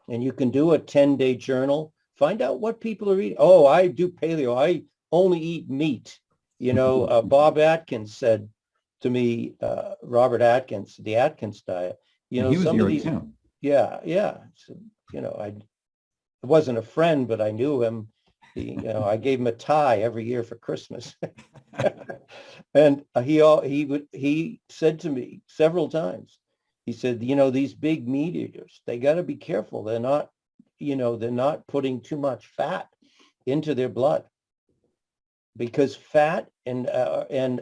And you can do a 10-day journal. Find out what people are eating. Oh, I do paleo. I only eat meat. You know, Bob Atkins said to me, Robert Atkins, the Atkins diet. You know, He was some your of these. account. Yeah. So, you know, I wasn't a friend, but I knew him. You know, I gave him a tie every year for Christmas. And he said to me several times, he said, you know, these big meat eaters, they got to be careful. They're not, you know, they're not putting too much fat into their blood, because fat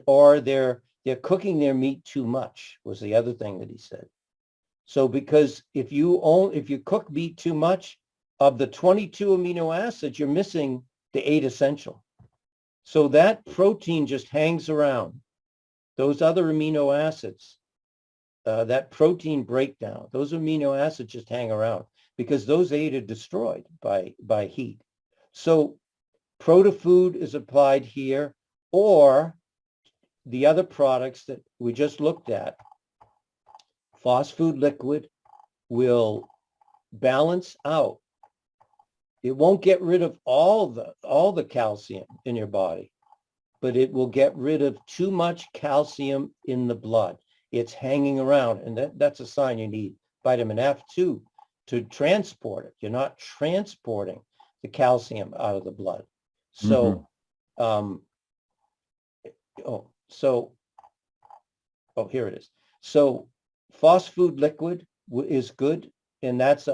or they're cooking their meat too much was the other thing that he said. So because if you cook meat too much, of the 22 amino acids, you're missing the 8 essential. So that protein just hangs around. Those other amino acids, that protein breakdown, those amino acids just hang around because those 8 are destroyed by heat. So protofood is applied here, or the other products that we just looked at. Phosphate liquid will balance out. It won't get rid of all the calcium in your body, but it will get rid of too much calcium in the blood. It's hanging around, and that's a sign you need vitamin F too to transport it. You're not transporting the calcium out of the blood. So, here it is. So phosphate liquid is good, and that's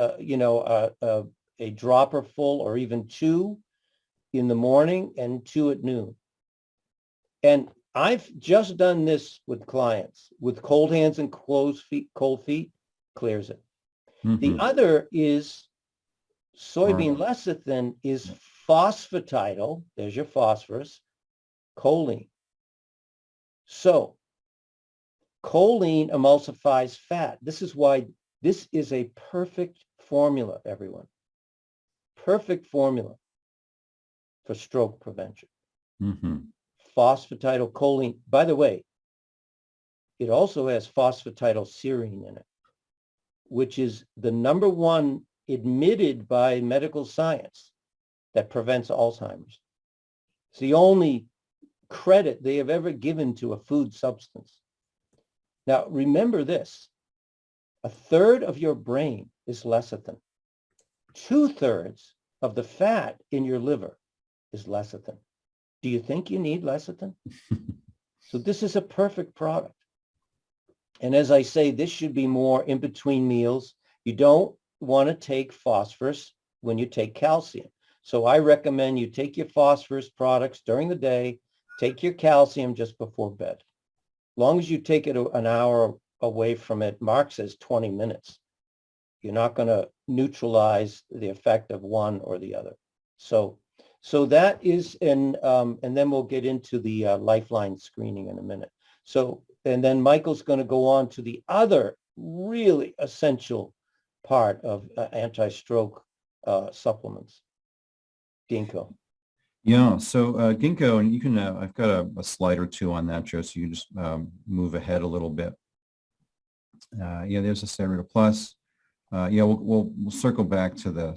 a dropper full or even 2 in the morning and 2 at noon. And I've just done this with clients with cold hands and cold feet, clears it. Mm-hmm. The other is soybean lecithin is phosphatidyl. There's your phosphorus, choline. So choline emulsifies fat. This is why this is a perfect formula, everyone. Perfect formula for stroke prevention. Mm-hmm. Phosphatidylcholine. By the way, it also has phosphatidylserine in it, which is the number one admitted by medical science that prevents Alzheimer's. It's the only credit they have ever given to a food substance. Now, remember this. 1/3 of your brain is lecithin. 2/3 of the fat in your liver is lecithin. Do you think you need lecithin? So this is a perfect product. And as I say, this should be more in between meals. You don't want to take phosphorus when you take calcium. So I recommend you take your phosphorus products during the day, take your calcium just before bed. As long as you take it an hour away from it, Mark says 20 minutes. You're not going to neutralize the effect of one or the other. So that is, and then we'll get into the lifeline screening in a minute. So, and then Michael's going to go on to the other really essential part of anti-stroke supplements, Ginkgo. Yeah, so Ginkgo, and you can, I've got a slide or two on that, Joe, so you just move ahead a little bit. Yeah, there's a Serrata Plus. Yeah, we'll circle back to the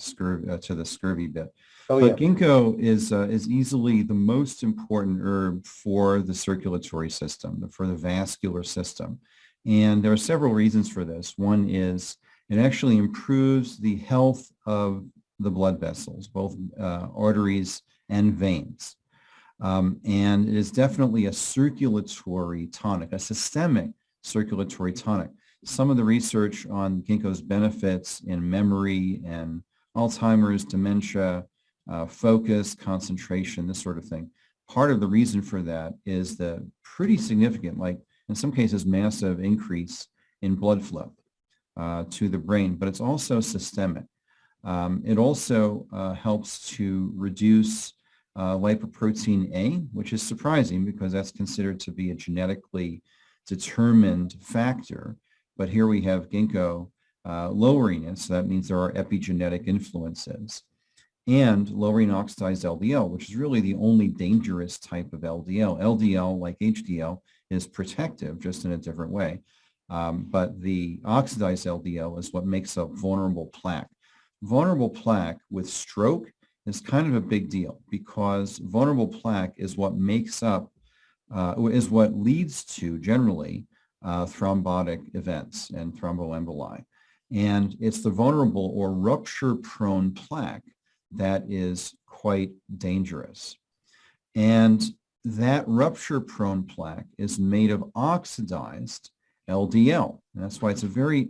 scurvy bit. Oh, But yeah. ginkgo is easily the most important herb for the circulatory system, for the vascular system. And there are several reasons for this. One is it actually improves the health of the blood vessels, both arteries and veins. And it is definitely a circulatory tonic, a systemic circulatory tonic. Some of the research on ginkgo's benefits in memory and Alzheimer's, dementia, focus, concentration, this sort of thing. Part of the reason for that is the pretty significant, like in some cases, massive increase in blood flow to the brain, but it's also systemic. It also helps to reduce lipoprotein A, which is surprising because that's considered to be a genetically determined factor. But here we have ginkgo lowering it, so that means there are epigenetic influences. And lowering oxidized LDL, which is really the only dangerous type of LDL. LDL, like HDL, is protective, just in a different way. But the oxidized LDL is what makes up vulnerable plaque. Vulnerable plaque with stroke is kind of a big deal because vulnerable plaque is what makes up, is what leads to generally thrombotic events and thromboemboli. And it's the vulnerable or rupture-prone plaque that is quite dangerous. And that rupture-prone plaque is made of oxidized LDL. And that's why it's a very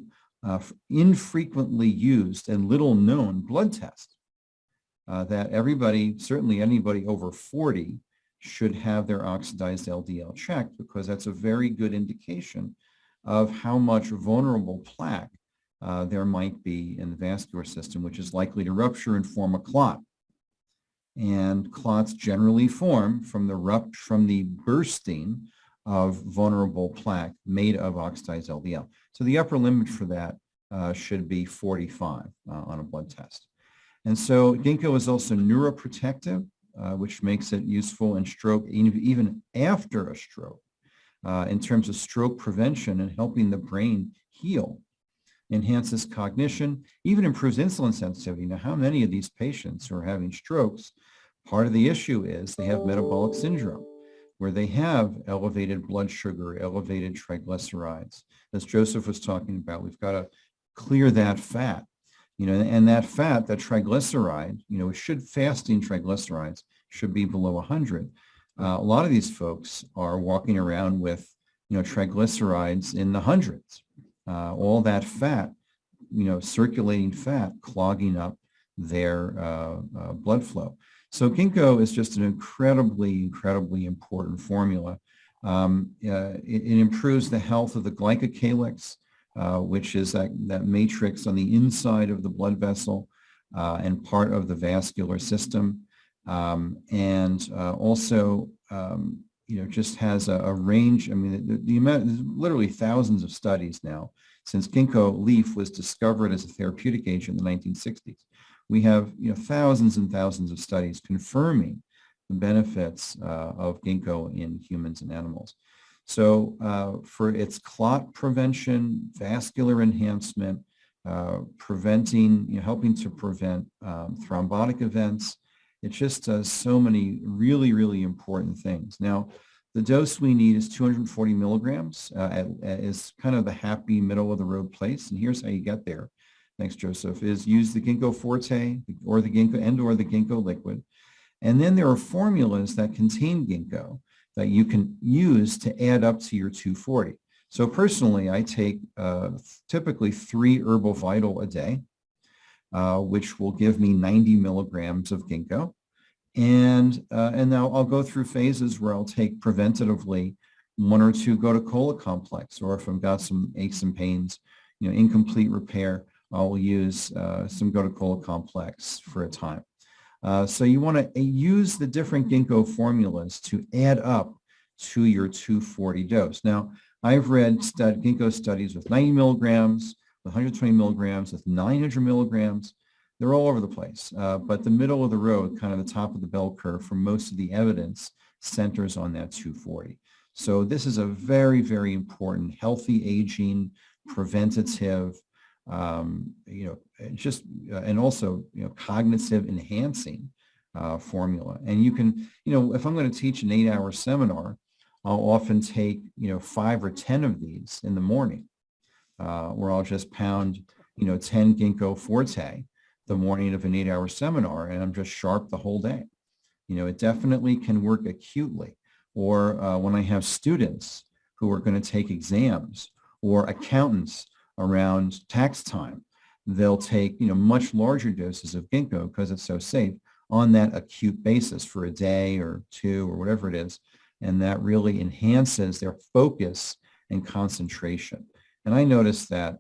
infrequently used and little known blood test that everybody, certainly anybody over 40, should have their oxidized LDL checked because that's a very good indication of how much vulnerable plaque there might be in the vascular system, which is likely to rupture and form a clot. And clots generally form from the bursting of vulnerable plaque made of oxidized LDL. So the upper limit for that should be 45 on a blood test. And so ginkgo is also neuroprotective, which makes it useful in stroke, even after a stroke, in terms of stroke prevention and helping the brain heal. Enhances cognition, even improves insulin sensitivity. Now, how many of these patients who are having strokes, part of the issue is they have metabolic syndrome, where they have elevated blood sugar, elevated triglycerides. As Joseph was talking about, we've got to clear that fat. And that fat, that triglyceride, fasting triglycerides should be below 100. A lot of these folks are walking around with, triglycerides in the hundreds. All that fat, circulating fat, clogging up their blood flow. So ginkgo is just an incredibly, incredibly important formula. It improves the health of the glycocalyx, which is that matrix on the inside of the blood vessel and part of the vascular system. And also, just has a range. I mean, the amount, there's literally thousands of studies now since ginkgo leaf was discovered as a therapeutic agent in the 1960s. We have, thousands and thousands of studies confirming the benefits of ginkgo in humans and animals. So for its clot prevention, vascular enhancement, preventing, helping to prevent thrombotic events, it just does so many really, really important things. Now, the dose we need is 240 milligrams, is kind of the happy middle of the road place. And here's how you get there. Thanks, Joseph, is use the Ginkgo Forte or the Ginkgo liquid. And then there are formulas that contain ginkgo that you can use to add up to your 240. So personally, I take typically 3 Herbal Vital a day, which will give me 90 milligrams of ginkgo. And now I'll go through phases where I'll take preventatively 1 or 2 Gotu-Kola complex, or if I've got some aches and pains, incomplete repair, I'll use some Gotu-Kola complex for a time. So you want to use the different ginkgo formulas to add up to your 240 dose. Now, I've read Ginkgo studies with 90 milligrams, with 120 milligrams, with 900 milligrams. They're all over the place. But the middle of the road, kind of the top of the bell curve for most of the evidence, centers on that 240. So this is a very, very important healthy aging, preventative, and also, cognitive enhancing formula. And you can, if I'm going to teach an 8-hour seminar, I'll often take, 5 or 10 of these in the morning, where I'll just pound, 10 Ginkgo Forte the morning of an 8-hour seminar, and I'm just sharp the whole day. It definitely can work acutely. Or when I have students who are going to take exams, or accountants around tax time, they'll take, much larger doses of Ginkgo because it's so safe on that acute basis for a day or two or whatever it is. And that really enhances their focus and concentration. And I noticed that,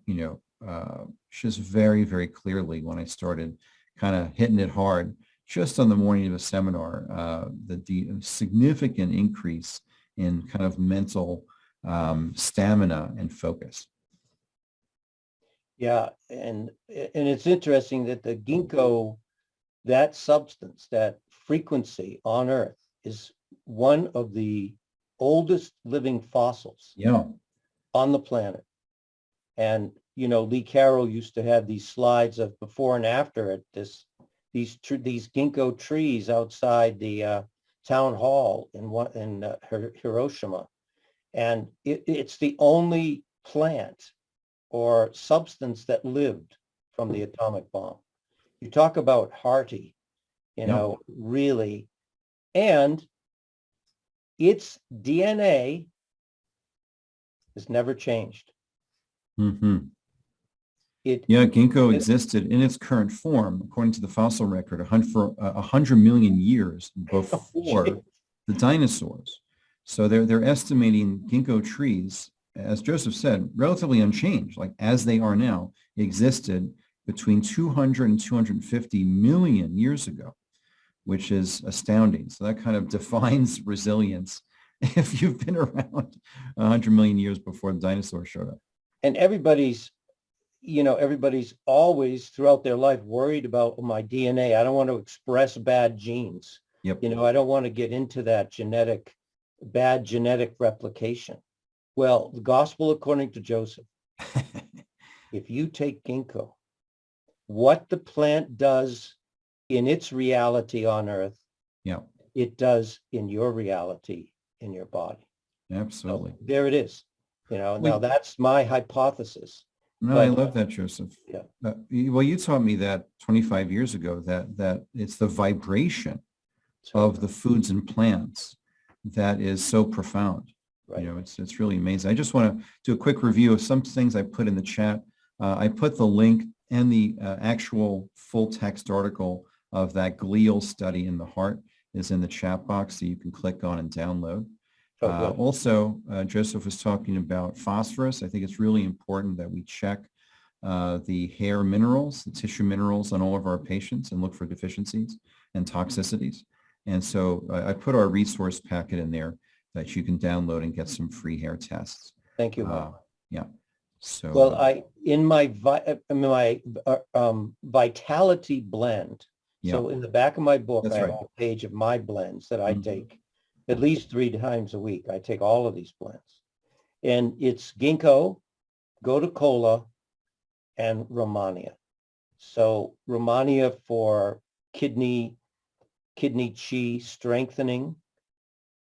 just very, very clearly when I started kind of hitting it hard just on the morning of a seminar, the significant increase in kind of mental stamina and focus. Yeah, and it's interesting that the ginkgo, that substance, that frequency on Earth, is one of the oldest living fossils on the planet. And Lee Carroll used to have these slides of before and after at these ginkgo trees outside the town hall in Hiroshima, and it's the only plant or substance that lived from the atomic bomb. You talk about hearty, really, and its DNA has never changed. Mm-hmm. Ginkgo existed in its current form, according to the fossil record, for 100 million years before the dinosaurs. So they're estimating ginkgo trees, as Joseph said, relatively unchanged, like as they are now, existed between 200 and 250 million years ago, which is astounding. So that kind of defines resilience if you've been around 100 million years before the dinosaurs showed up. And everybody's always throughout their life worried about my DNA. I don't want to express bad genes. Yep. I don't want to get into that bad genetic replication. Well, the gospel according to Joseph, if you take ginkgo, what the plant does in its reality on Earth, it does in your reality, in your body. Absolutely. So there it is. Now that's my hypothesis. No, I love that, Joseph. Yeah. Well, you taught me that 25 years ago, that it's the vibration of the foods and plants that is so profound. Right. It's really amazing. I just want to do a quick review of some things I put in the chat. I put the link and the actual full text article of that glial study in the heart is in the chat box, so you can click on and download. Also, Joseph was talking about phosphorus. I think it's really important that we check the hair minerals, the tissue minerals on all of our patients and look for deficiencies and toxicities. And so I put our resource packet in there that you can download and get some free hair tests. Thank you, Mark. So, well, in my vitality blend, so in the back of my book, I have a page of my blends that I take at least 3 times a week. I take all of these blends, and it's ginkgo, gotu kola, and Romania. So Romania for kidney chi strengthening,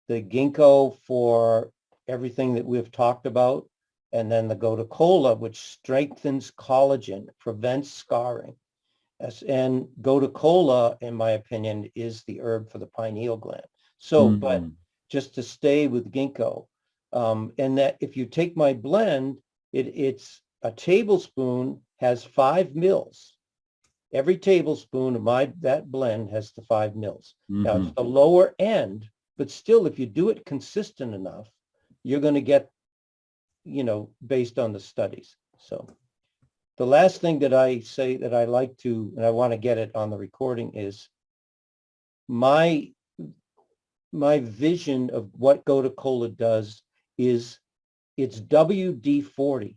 the ginkgo for everything that we've talked about, and then the gotu kola, which strengthens collagen, prevents scarring. And gotu kola, in my opinion, is the herb for the pineal gland. So, but just to stay with ginkgo, and that if you take my blend, it's a tablespoon has 5 mils. Every tablespoon of that blend has the 5 mils. Now it's the lower end, but still, if you do it consistent enough, you're going to get, based on the studies. So the last thing that I say that I like to, and I want to get it on the recording, is my my vision of what Gotu-Kola does is it's WD-40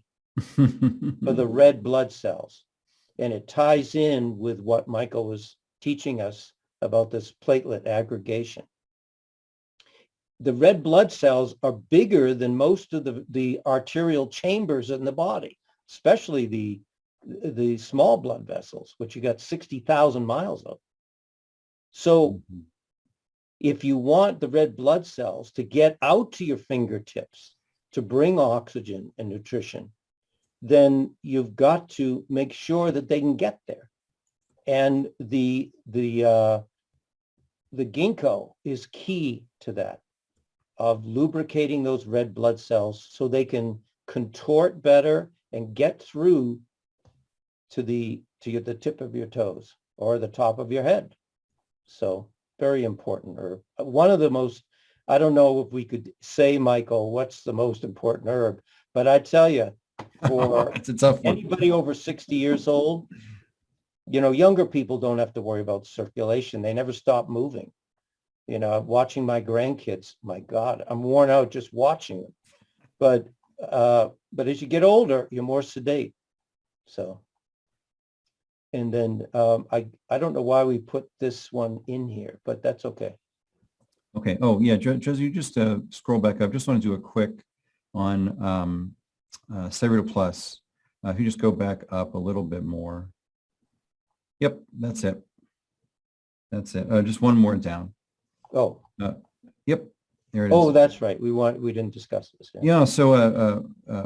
for the red blood cells. And it ties in with what Michael was teaching us about this platelet aggregation. The red blood cells are bigger than most of the arterial chambers in the body, especially the small blood vessels, which you got 60,000 miles of. So if you want the red blood cells to get out to your fingertips to bring oxygen and nutrition, then you've got to make sure that they can get there. And the ginkgo is key to that, of lubricating those red blood cells so they can contort better and get through to the tip of your toes or the top of your head. So very important herb. One of the most, I don't know if we could say, Michael, what's the most important herb, but I tell you, for It's a tough one. anybody over 60 years old, you know, younger people don't have to worry about circulation. They never stop moving. You know, watching my grandkids, my God, I'm worn out just watching them. But as you get older, you're more sedate. So, and then I don't know why we put this one in here, but that's okay. Okay. Oh, yeah, Josie, you just scroll back up. Just want to do a quick on Cyruta Plus. If you just go back up a little bit more. Yep, that's it. That's it. Just one more down. Oh, Yep, there it is. oh, that's right. We didn't discuss this. Yeah, so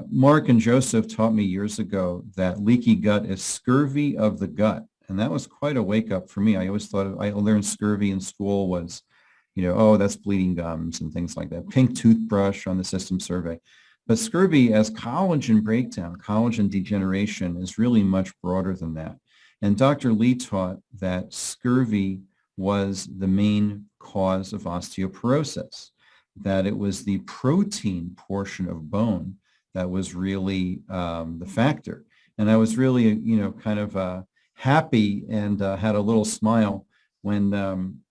Mark and Joseph taught me years ago that leaky gut is scurvy of the gut. And that was quite a wake up for me. I always thought, I learned scurvy in school was, you know, oh, that's bleeding gums and things like that. Pink toothbrush on the system survey. But scurvy as collagen breakdown, collagen degeneration is really much broader than that. And Dr. Lee taught that scurvy was the main cause of osteoporosis, that it was the protein portion of bone that was really the factor. And I was really, you know, kind of happy and had a little smile when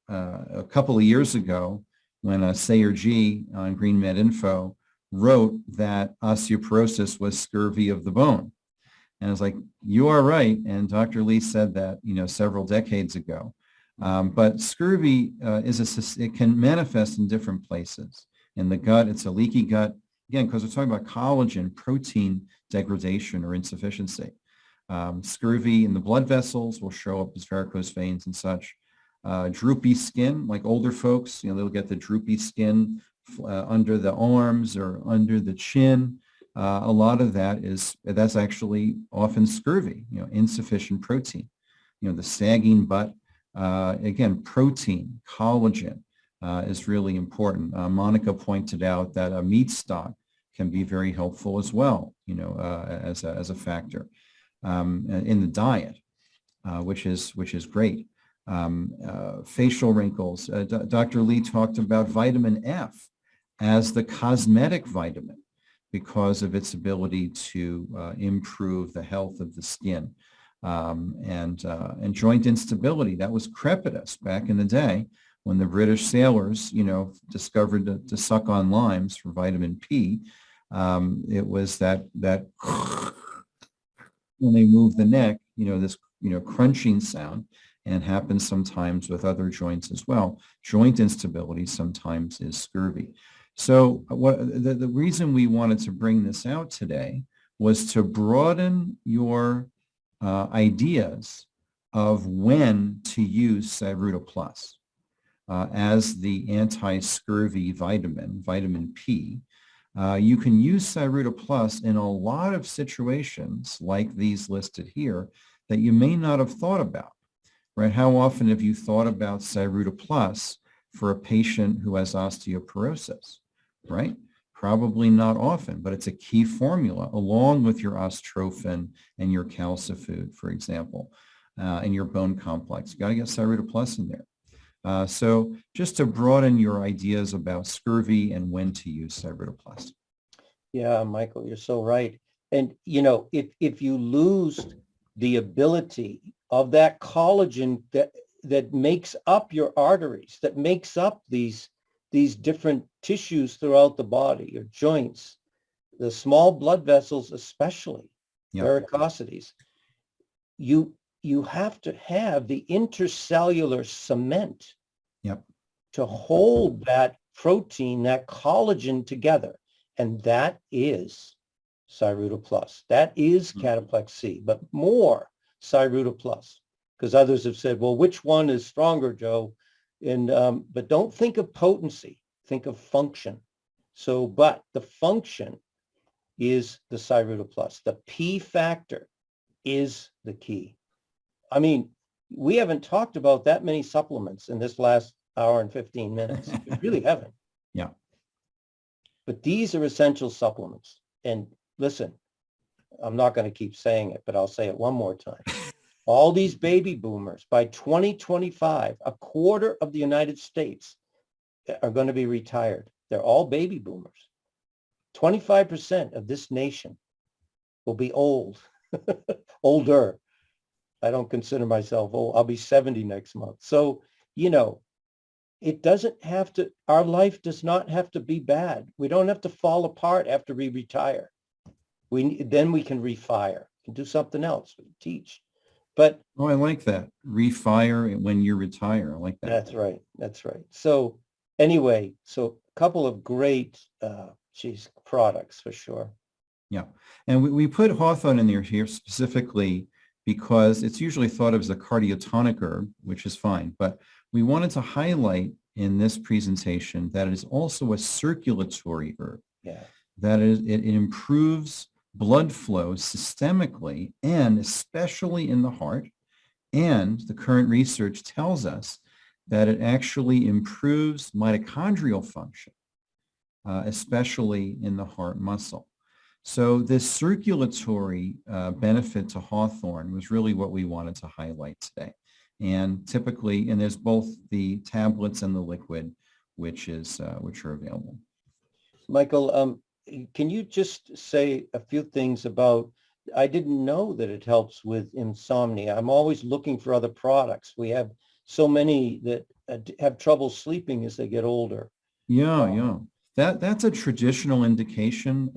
a couple of years ago, when Sayer G on Green Med Info wrote that osteoporosis was scurvy of the bone. And I was like, you are right. And Dr. Lee said that, you know, several decades ago. But scurvy it can manifest in different places. In the gut, it's a leaky gut. Again, because we're talking about collagen, protein degradation or insufficiency. Scurvy in the blood vessels will show up as varicose veins and such. Droopy skin, like older folks, you know, they'll get the droopy skin under the arms or under the chin. A lot of that's actually often scurvy, you know, insufficient protein. You know, the sagging butt, again, protein, collagen is really important. Monica pointed out that a meat stock can be very helpful as well, you know, as a factor in the diet, which is great. Facial wrinkles. Dr. Lee talked about vitamin F as the cosmetic vitamin because of its ability to improve the health of the skin. And joint instability. That was crepitus back in the day when the British sailors, you know, discovered to suck on limes for vitamin P. It was that when they move the neck, you know, this, you know, crunching sound, and happens sometimes with other joints as well. Joint instability sometimes is scurvy. So the reason we wanted to bring this out today was to broaden your ideas of when to use Cyruta Plus as the anti-scurvy vitamin, vitamin P. You can use Cyruta Plus in a lot of situations like these listed here that you may not have thought about, right? How often have you thought about Cyruta Plus for a patient who has osteoporosis, right? Probably not often, but it's a key formula along with your ostrophin and your calcifood, for example, and your bone complex. You got to get Cyruta Plus in there. So just to broaden your ideas about scurvy and when to use Cyruta Plus. Yeah, Michael, you're so right. And, you know, if you lose the ability of that collagen that makes up your arteries, that makes up these these different tissues throughout the body, your joints, the small blood vessels, especially Yep. varicosities, you have to have the intercellular cement Yep. to hold that protein, that collagen together. And that is Cyruta Plus. That is Cataplex C, but more Cyruta Plus, because others have said, well, which one is stronger, Joe? And but don't think of potency, think of function. So, but the function is the Cyruta Plus. The P factor is the key. I mean, we haven't talked about that many supplements in this last hour and 15 minutes. We really haven't. Yeah. But these are essential supplements. And listen, I'm not going to keep saying it, but I'll say it one more time. All these baby boomers, by 2025, a quarter of the United States are going to be retired. They're all baby boomers. 25% of this nation will be old, older. I don't consider myself old. I'll be 70 next month. So, you know, it doesn't have to, our life does not have to be bad. We don't have to fall apart after we retire. Then we can refire, can do something else, we can teach. But Oh, I like that. Refire when you retire. I like that. that's right. That's right. So anyway, so a couple of great products for sure. Yeah. And we put hawthorn in there here specifically because it's usually thought of as a cardiotonic herb, which is fine. But we wanted to highlight in this presentation that it is also a circulatory herb. Yeah. That is, it improves blood flow systemically and especially in the heart. And the current research tells us that it actually improves mitochondrial function, especially in the heart muscle. So this circulatory benefit to hawthorn was really what we wanted to highlight today. And typically, and there's both the tablets and the liquid, which are available. Michael, can you just say a few things about, I didn't know that it helps with insomnia. I'm always looking for other products. We have so many that have trouble sleeping as they get older. Yeah. That's a traditional indication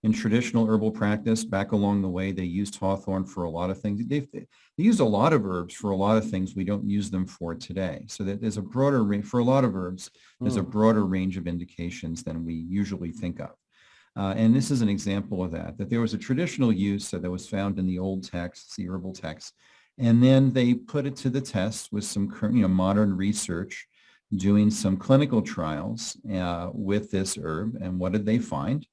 in traditional herbal practice. Back along the way, they used hawthorn for a lot of things. They use a lot of herbs for a lot of things we don't use them for today. So that there's a broader range, for a lot of herbs, there's a broader range of indications than we usually think of. And this is an example of that there was a traditional use that was found in the old texts, the herbal texts, and then they put it to the test with some modern research, doing some clinical trials with this herb. And what did they find?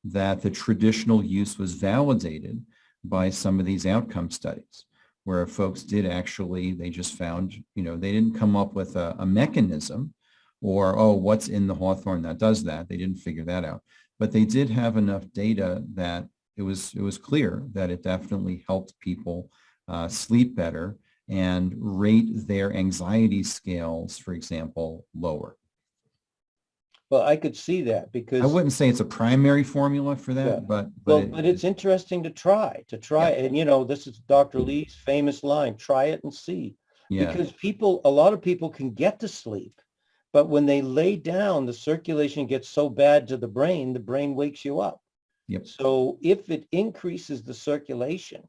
That the traditional use was validated by some of these outcome studies, where folks did actually, they just found, they didn't come up with a mechanism or, oh, what's in the hawthorn that does that. They didn't figure that out. But they did have enough data that it was clear that it definitely helped people sleep better and rate their anxiety scales, for example, lower. Well, I could see that because I wouldn't say it's a primary formula for that, yeah. but it's interesting to try. Yeah. And this is Dr. Lee's famous line, try it and see. Yeah. Because a lot of people can get to sleep, but when they lay down, the circulation gets so bad to the brain wakes you up. Yep. So if it increases the circulation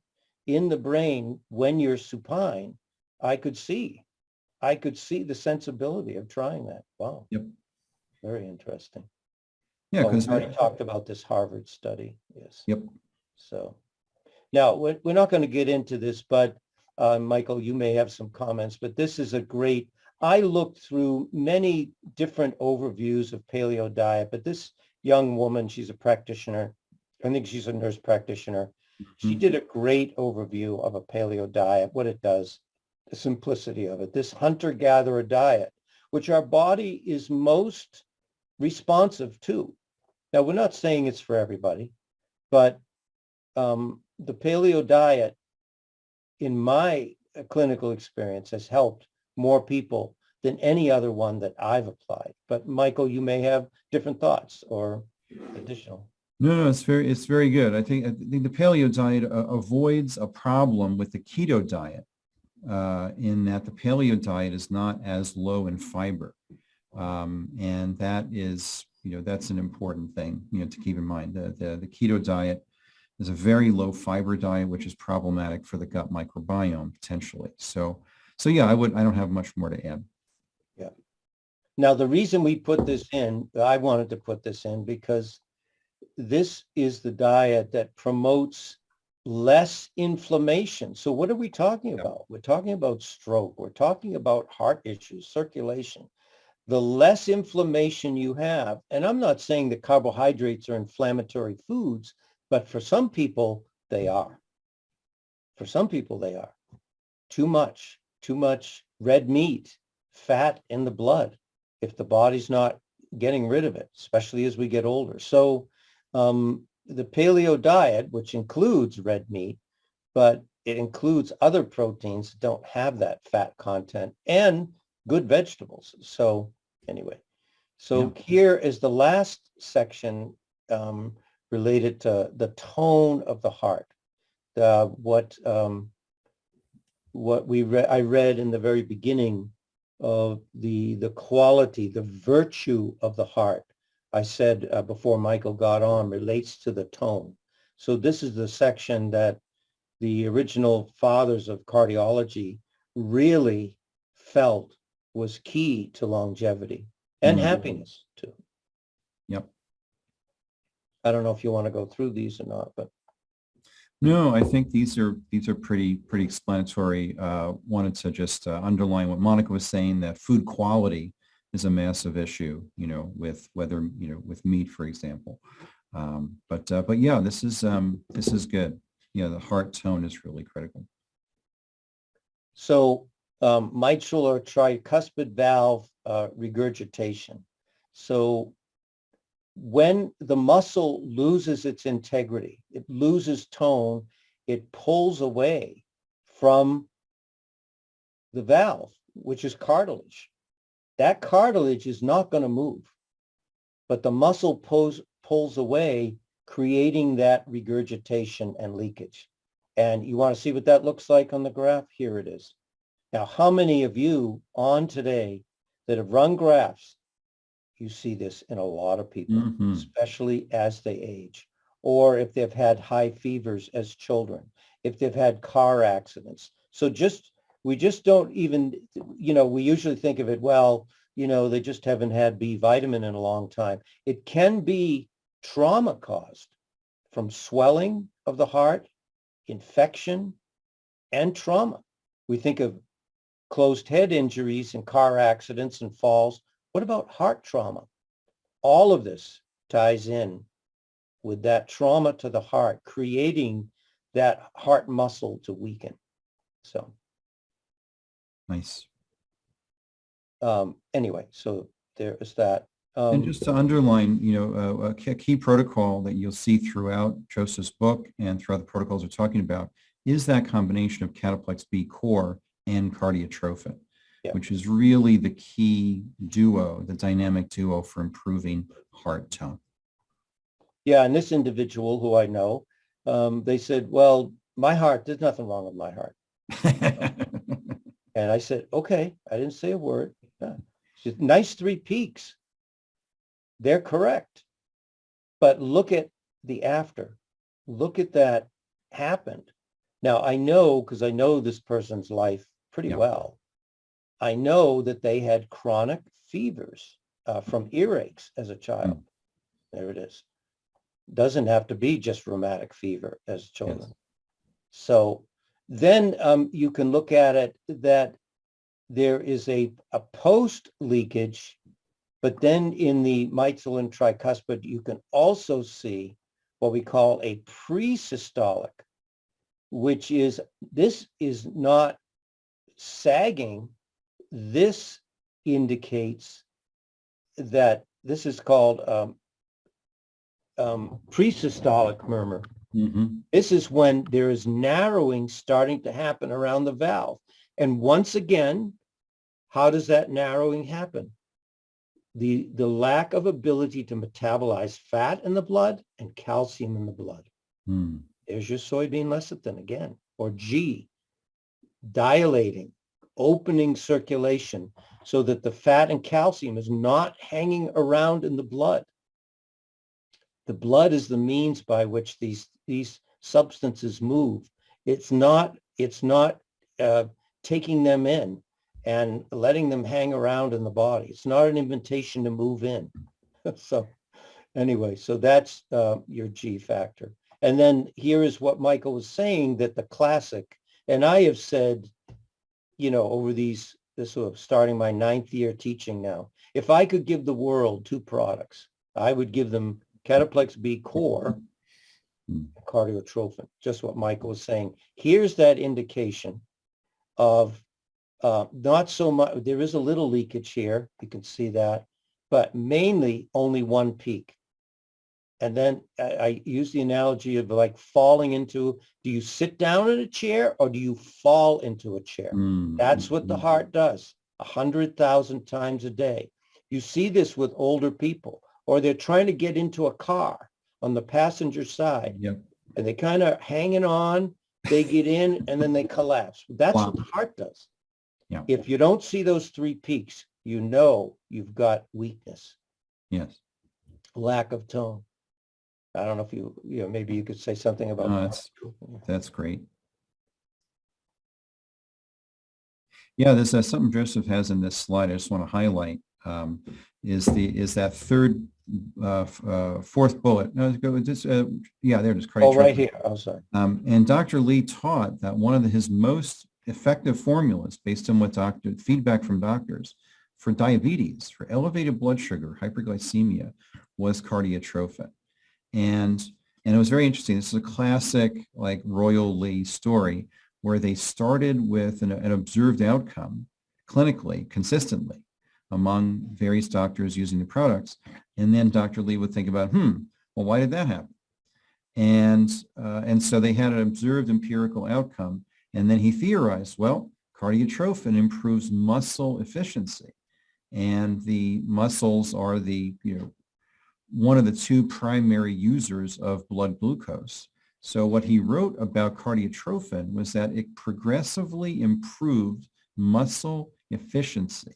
in the brain when you're supine, I could see the sensibility of trying that. Wow. Yep. Very interesting. Yeah, because we already talked about this Harvard study. Yes. Yep. So now we're not going to get into this, but Michael, you may have some comments, but this is I looked through many different overviews of Paleo Diet, but this young woman, she's a practitioner. I think she's a nurse practitioner. Mm-hmm. She did a great overview of a Paleo Diet, what it does, the simplicity of it, this hunter-gatherer diet, which our body is most responsive to. Now, we're not saying it's for everybody, but the Paleo Diet, in my clinical experience, has helped more people than any other one that I've applied. But Michael, you may have different thoughts or additional. No, it's very good. I think the Paleo Diet avoids a problem with the keto diet in that the Paleo Diet is not as low in fiber. And that is, that's an important thing, to keep in mind. The keto diet is a very low fiber diet, which is problematic for the gut microbiome potentially. So yeah, I don't have much more to add. Yeah. Now, the reason we put this in, I wanted to put this in because this is the diet that promotes less inflammation. So what are we talking about? We're talking about stroke. We're talking about heart issues, circulation. The less inflammation you have, and I'm not saying that carbohydrates are inflammatory foods, but for some people, they are. For some people, they are. Too much red meat, fat in the blood, if the body's not getting rid of it, especially as we get older. So the paleo diet, which includes red meat, but it includes other proteins that don't have that fat content and good vegetables. So anyway, here is the last section related to the tone of the heart. What I read in the very beginning of the quality, the virtue of the heart. I said before Michael got on, relates to the tone. So this is the section that the original fathers of cardiology really felt was key to longevity and happiness too. Yep. I don't know if you want to go through these or not, but. No, I think these are pretty explanatory. Wanted to just underline what Monica was saying, that food quality is a massive issue, with whether, with meat, for example. But yeah, this is good. The heart tone is really critical. So mitral or tricuspid valve regurgitation. So when the muscle loses its integrity, it loses tone, it pulls away from the valve, which is cartilage. That cartilage is not going to move, but the muscle pulls away, creating that regurgitation and leakage. And you want to see what that looks like on the graph? Here it is. Now, how many of you on today that have run graphs, you see this in a lot of people, especially as they age, or if they've had high fevers as children, if they've had car accidents. So we just don't even, we usually think of it, well, they just haven't had B vitamin in a long time. It can be trauma caused from swelling of the heart, infection, and trauma. We think of closed head injuries and car accidents and falls. What about heart trauma? All of this ties in with that trauma to the heart, creating that heart muscle to weaken. So nice. Anyway, so there is that. And just to underline, a key protocol that you'll see throughout Joseph's book and throughout the protocols we're talking about is that combination of Cataplex B Core and Cardiotrophin, which is really the key duo, the dynamic duo for improving heart tone. Yeah, and this individual who I know, they said, well, my heart, there's nothing wrong with my heart. And I said, okay, I didn't say a word. She said, nice 3 peaks. They're correct. But look at the after. Look at that happened. Now, I know, because I know this person's life pretty well, I know that they had chronic fevers from earaches as a child. There it is. Doesn't have to be just rheumatic fever as children. Yes. So then you can look at it that there is a post leakage, but then in the mitral and tricuspid, you can also see what we call a pre-systolic, which is, this is not sagging. This indicates that this is called pre-systolic murmur. This is when there is narrowing starting to happen around the valve. And once again, how does that narrowing happen? The lack of ability to metabolize fat in the blood and calcium in the blood. There's your soybean lecithin again, or G, dilating, opening circulation so that the fat and calcium is not hanging around in the blood. The blood is the means by which these substances move. It's not taking them in and letting them hang around in the body. It's not an invitation to move in. So anyway, so that's your G factor. And then here is what Michael was saying, that the classic, and I have said, over this was starting my 9th year teaching now, if I could give the world 2 products, I would give them Cataplex B Core, cardiotrophin, just what Michael was saying. Here's that indication of not so much, there is a little leakage here, you can see that, but mainly only one peak. And then I use the analogy of like falling into, do you sit down in a chair or do you fall into a chair? That's what the heart does 100,000 times a day. You see this with older people, or they're trying to get into a car on the passenger side. Yep. And they kind of hanging on, they get in and then they collapse. That's what the heart does. Yeah. If you don't see those 3 peaks, you've got weakness. Yes. Lack of tone. I don't know if maybe you could say something about that. That's great. Yeah, there's something Joseph has in this slide I just want to highlight, is that fourth bullet. No, go just yeah, there it is. Oh, right here. Oh, sorry. And Dr. Lee taught that one of his most effective formulas, based on what feedback from doctors, for diabetes, for elevated blood sugar, hyperglycemia, was cardiotrophin. And it was very interesting. This is a classic like Royal Lee story where they started with an observed outcome clinically, consistently among various doctors using the products. And then Dr. Lee would think about, well, why did that happen? And so they had an observed empirical outcome. And then he theorized, well, cardiotrophin improves muscle efficiency. And the muscles are one of the 2 primary users of blood glucose. So what he wrote about cardiotrophin was that it progressively improved muscle efficiency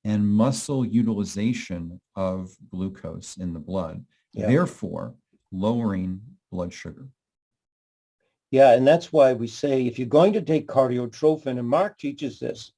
and muscle utilization of glucose in the blood, therefore lowering blood sugar. Yeah, and that's why we say if you're going to take cardiotrophin, and Mark teaches this,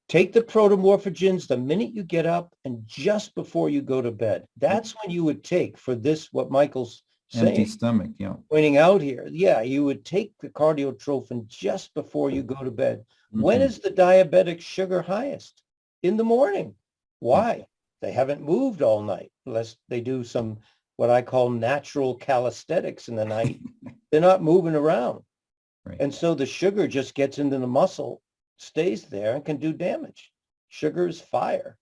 take the protomorphogens the minute you get up and just before you go to bed. That's when you would take, for this, what Michael's saying. Empty stomach, yeah. Pointing out here. Yeah, you would take the cardiotrophin just before you go to bed. Mm-hmm. When is the diabetic sugar highest? In the morning. Why? They haven't moved all night unless they do some, what I call natural calisthenics in the night. They're not moving around. Right. And so the sugar just gets into the muscle, stays there, and can do damage. Sugar is fire,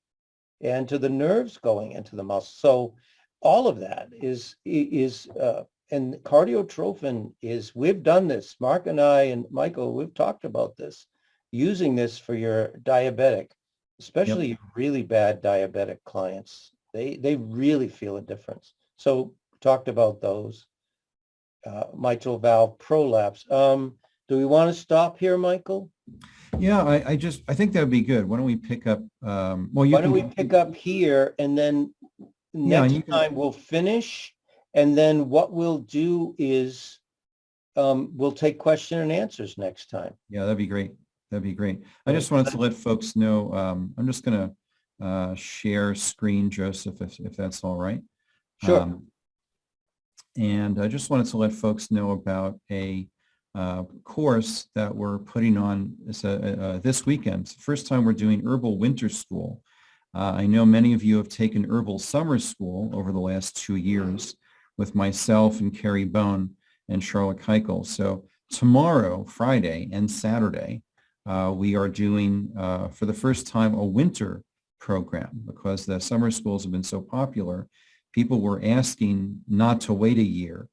and to the nerves going into the muscle. So all of that is and cardiotrophin is, we've done this, Mark and I and Michael, we've talked about this, using this for your diabetic, especially your really bad diabetic clients. They really feel a difference. So talked about those. Mitral valve prolapse. Do we want to stop here, Michael? Yeah, I think that would be good. Why don't we pick up? Why don't we pick up here, and then next time we'll finish, and then what we'll do is we'll take question and answers next time. Yeah, that'd be great. That'd be great. I just wanted to let folks know. I'm just going to share screen, Joseph, if that's all right. Sure. And I just wanted to let folks know about a course that we're putting on this weekend. It's the first time we're doing Herbal Winter School. I know many of you have taken Herbal Summer School over the last 2 years with myself and Carrie Bone and Charlotte Keichel. So tomorrow, Friday, and Saturday, we are doing, for the first time, a winter program because the summer schools have been so popular. People were asking not to wait a year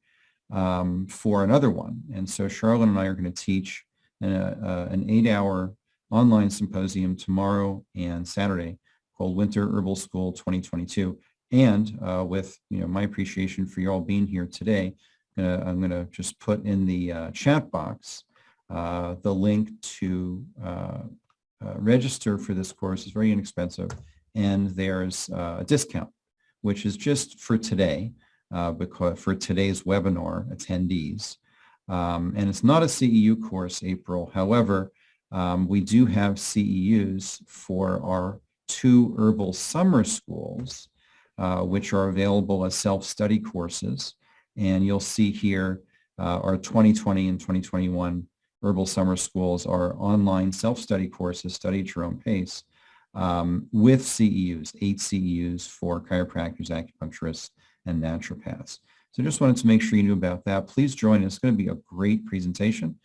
for another one. And so Charlotte and I are going to teach an 8-hour online symposium tomorrow and Saturday called Winter Herbal School 2022. And with my appreciation for you all being here today, I'm going to just put in the chat box the link to register for this course. It's very inexpensive. And there's a discount, which is just for today, because for today's webinar attendees. And it's not a CEU course, April. However, we do have CEUs for our 2 herbal summer schools, which are available as self-study courses. And you'll see here our 2020 and 2021 herbal summer schools are online self-study courses, study at your own pace, with CEUs, 8 CEUs for chiropractors, acupuncturists, and naturopaths. So just wanted to make sure you knew about that. Please join us. It's going to be a great presentation.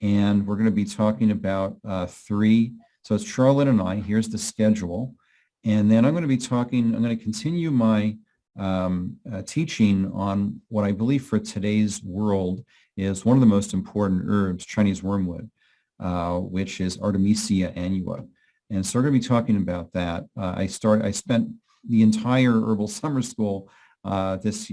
And we're going to be talking about 3. So it's Charlotte and I. Here's the schedule. And then I'm going to continue my teaching on what I believe for today's world is one of the most important herbs, Chinese wormwood, which is Artemisia annua. And so we're going to be talking about that. I spent the entire herbal summer school last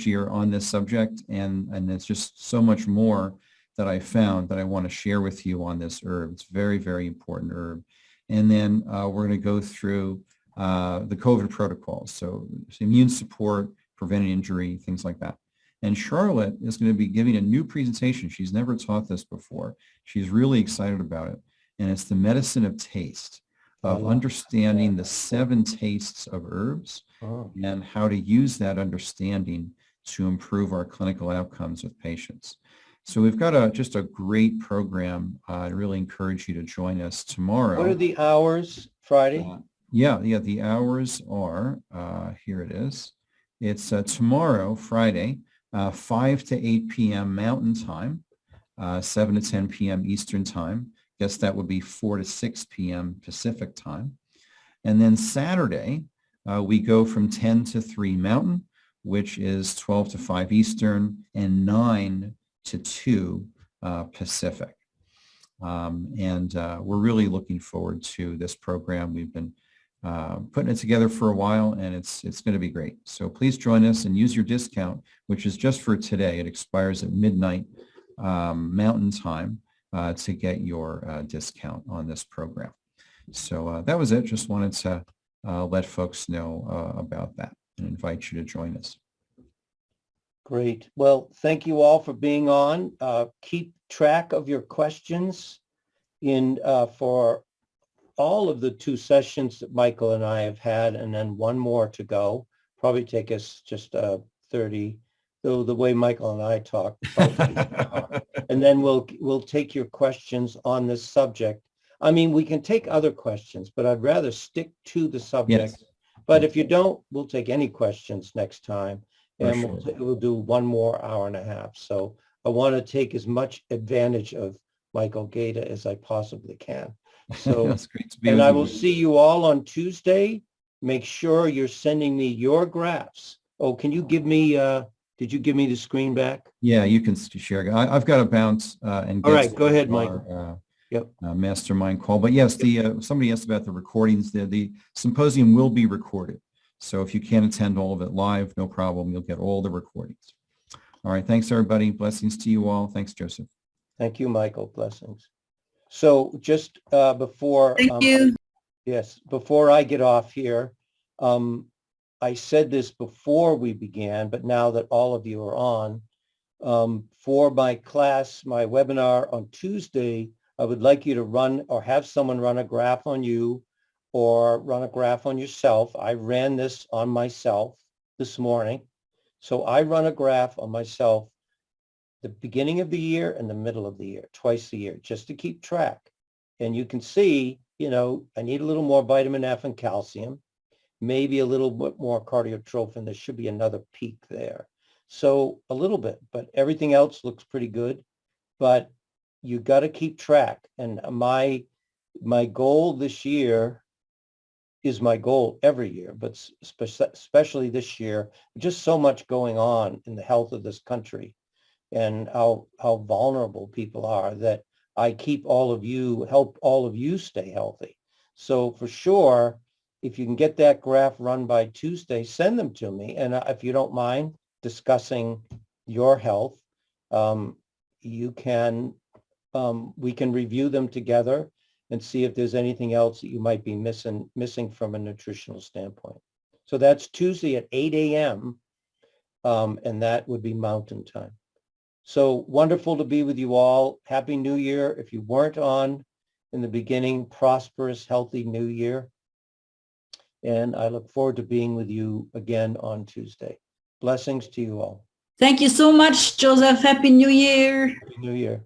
year on this subject, and it's just so much more that I found that I want to share with you on this herb. It's very, very important herb. And then we're going to go through the COVID protocols, so immune support, preventing injury, things like that. And Charlotte is going to be giving a new presentation. She's never taught this before. She's really excited about it. And it's the medicine of taste, of understanding the 7 tastes of herbs and how to use that understanding to improve our clinical outcomes with patients. So we've got just a great program. I really encourage you to join us tomorrow. What are the hours, Friday? Yeah, the hours are, here it is. It's tomorrow, Friday, 5 to 8 p.m. Mountain Time, 7 to 10 p.m. Eastern Time. Guess that would be 4 to 6 p.m. Pacific Time. And then Saturday, we go from 10 to 3 Mountain, which is 12 to 5 Eastern, and 9 to 2 Pacific. And we're really looking forward to this program. We've been putting it together for a while, and it's going to be great. So please join us and use your discount, which is just for today. It expires at midnight Mountain Time to get your discount on this program. So that was it. Just wanted to let folks know about that and invite you to join us. Great. Well, thank you all for being on. Keep track of your questions for all of the 2 sessions that Michael and I have had, and then one more to go. Probably take us just 30, though the way Michael and I talk. And then we'll take your questions on this subject. I mean, we can take other questions, but I'd rather stick to the subject. Yes. But if you don't, we'll take any questions next time. And Sure. we'll do one more hour and a half. So I want to take as much advantage of Michael Gaeta as I possibly can. So, That's great to be and with I you. will see you all on Tuesday. Make sure you're sending me your graphs. Oh, can you give me, did you give me the screen back? Yeah, you can share. I've got to bounce and All get right, to go ahead, our, Michael. Yep. Mastermind call. But yes, somebody asked about the recordings. The symposium will be recorded. So if you can't attend all of it live, no problem. You'll get all the recordings. All right. Thanks, everybody. Blessings to you all. Thanks, Joseph. Thank you, Michael. Blessings. So just before... Thank you. Yes, before I get off here, I said this before we began, but now that all of you are on, for my class, my webinar on Tuesday, I would like you to run or have someone run a graph on you or run a graph on yourself. I ran this on myself this morning. So I run a graph on myself the beginning of the year and the middle of the year, twice a year, just to keep track. And you can see, you know, I need a little more vitamin F and calcium, maybe a little bit more cardiotrophin. There should be another peak there. So a little bit, but everything else looks pretty good. But you got to keep track. And my goal this year is my goal every year, but especially this year, just so much going on in the health of this country and how vulnerable people are, that I keep all of you, help all of you stay healthy. So for sure, if you can get that graph run by Tuesday, send them to me. And if you don't mind discussing your health, you can, we can review them together. and see if there's anything else that you might be missing from a nutritional standpoint. So that's Tuesday at 8 a.m. And that would be Mountain Time. So wonderful to be with you all. Happy New Year. If you weren't on in the beginning, prosperous, healthy New Year. And I look forward to being with you again on Tuesday. Blessings to you all. Thank you so much, Joseph. Happy New Year. Happy New Year.